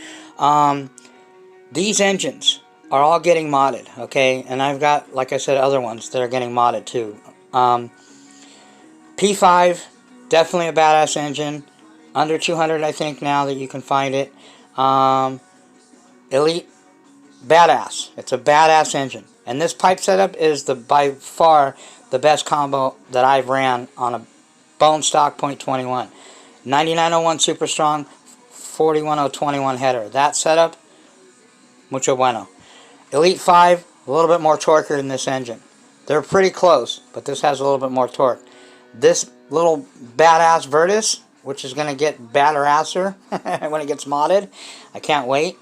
These engines are all getting modded, okay, and I've got, like I said, other ones that are getting modded too. P5. Definitely a badass engine. Under 200, I think, now that you can find it. Elite. Badass. It's a badass engine. And this pipe setup is by far the best combo that I've ran on a bone stock .21. 9901 Super Strong, 41021 header. That setup, mucho bueno. Elite 5, a little bit more torque than this engine. They're pretty close, but this has a little bit more torque. This little badass Virtus, which is going to get badder-asser when it gets modded. I can't wait.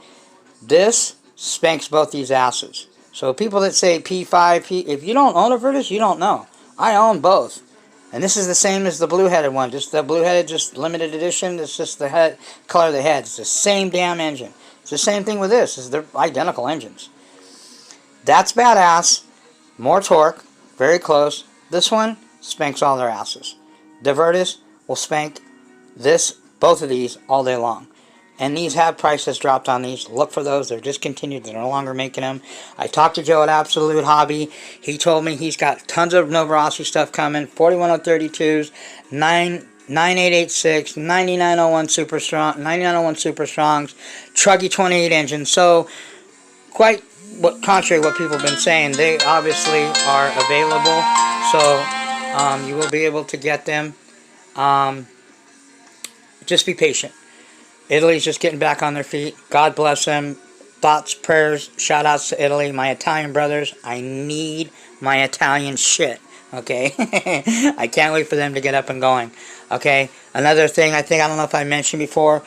This spanks both these asses. So people that say P5, if you don't own a Virtus, you don't know. I own both. And this is the same as the blue-headed one. Just the blue-headed, just limited edition. It's just the head color of the head. It's the same damn engine. It's the same thing with this. They're identical engines. That's badass. More torque. Very close. This one spanks all their asses. The Virtus will spank both of these all day long. And these have prices dropped on these. Look for those. They're discontinued. They're no longer making them. I talked to Joe at Absolute Hobby. He told me he's got tons of Novarossi stuff coming. 41032s, 9886, 9901 Super Strong, 9901 Super Strongs, Truggy 28 engines. So, quite contrary to what people have been saying, they obviously are available. So, you will be able to get them. Just be patient. Italy's just getting back on their feet. God bless them. Thoughts, prayers, shout outs to Italy. My Italian brothers, I need my Italian shit. Okay? I can't wait for them to get up and going. Okay? Another thing, I don't know if I mentioned before,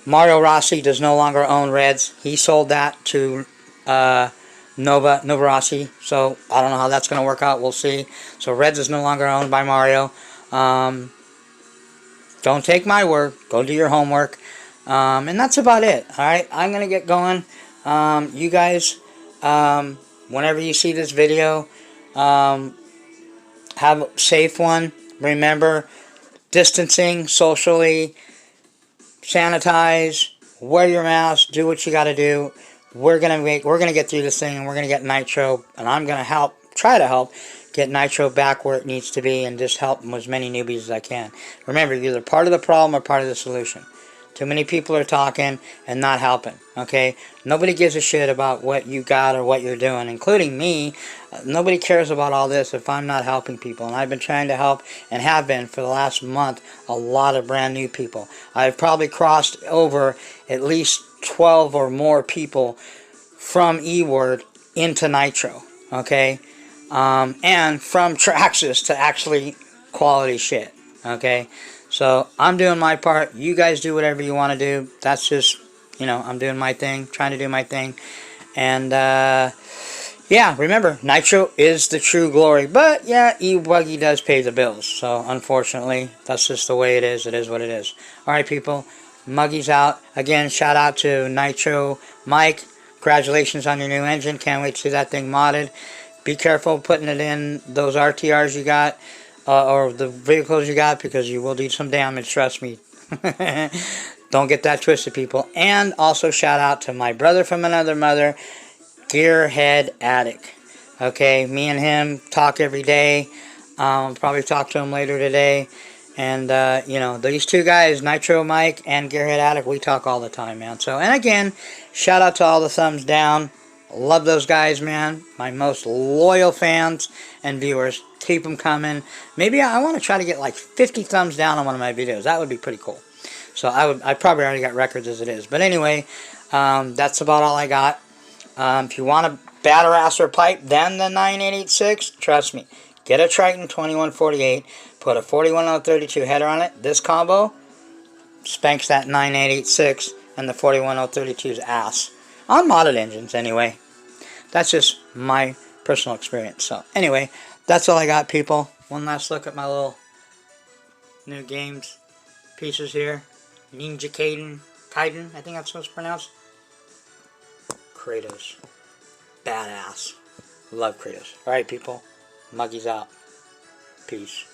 Mario Rossi does no longer own Reds. He sold that to Nova Rossi. So I don't know how that's going to work out. We'll see. So Reds is no longer owned by Mario. Don't take my word. Go do your homework. And that's about it. Alright, I'm going to get going. You guys, whenever you see this video, have a safe one. Remember, distancing, socially, sanitize, wear your mask, do what you got to do. We're gonna get through this thing, and we're gonna get Nitro, and I'm gonna try to help get Nitro back where it needs to be, and just help as many newbies as I can. Remember, you're either part of the problem or part of the solution. Too many people are talking and not helping, okay? Nobody gives a shit about what you got or what you're doing, including me. Nobody cares about all this if I'm not helping people, and I've been trying to help, and have been for the last month, a lot of brand new people. I've probably crossed over at least 12 or more people from eWord into Nitro, okay? And from Traxxas to actually quality shit, okay? So, I'm doing my part. You guys do whatever you want to do. That's just, I'm doing my thing, trying to do my thing. And, yeah, remember, Nitro is the true glory. But, yeah, eBuggy does pay the bills. So, unfortunately, that's just the way it is. It is what it is. Alright, people. Muggy's out. Again, shout out to Nitro Mike. Congratulations on your new engine. Can't wait to see that thing modded. Be careful putting it in those RTRs you got. Or the vehicles you got, because you will do some damage, trust me. Don't get that twisted, people. And also shout out to my brother from another mother, Gearhead Attic. Okay, me and him talk every day. Probably talk to him later today. And, these two guys, Nitro Mike and Gearhead Attic, we talk all the time, man. So, and again, shout out to all the thumbs down. Love those guys, man. My most loyal fans and viewers. Keep them coming. Maybe I want to try to get like 50 thumbs down on one of my videos. That would be pretty cool. So I probably already got records as it is. But anyway, that's about all I got. If you want a badder ass or pipe than the 9886, trust me. Get a Triton 2148. Put a 41032 header on it. This combo spanks that 9886 and the 41032's ass. On modded engines, anyway. That's just my personal experience. So, anyway, that's all I got, people. One last look at my little new games pieces here. Ninja Gaiden, I think that's supposed to pronounce. Kratos. Badass. Love Kratos. Alright, people. Muggy's out. Peace.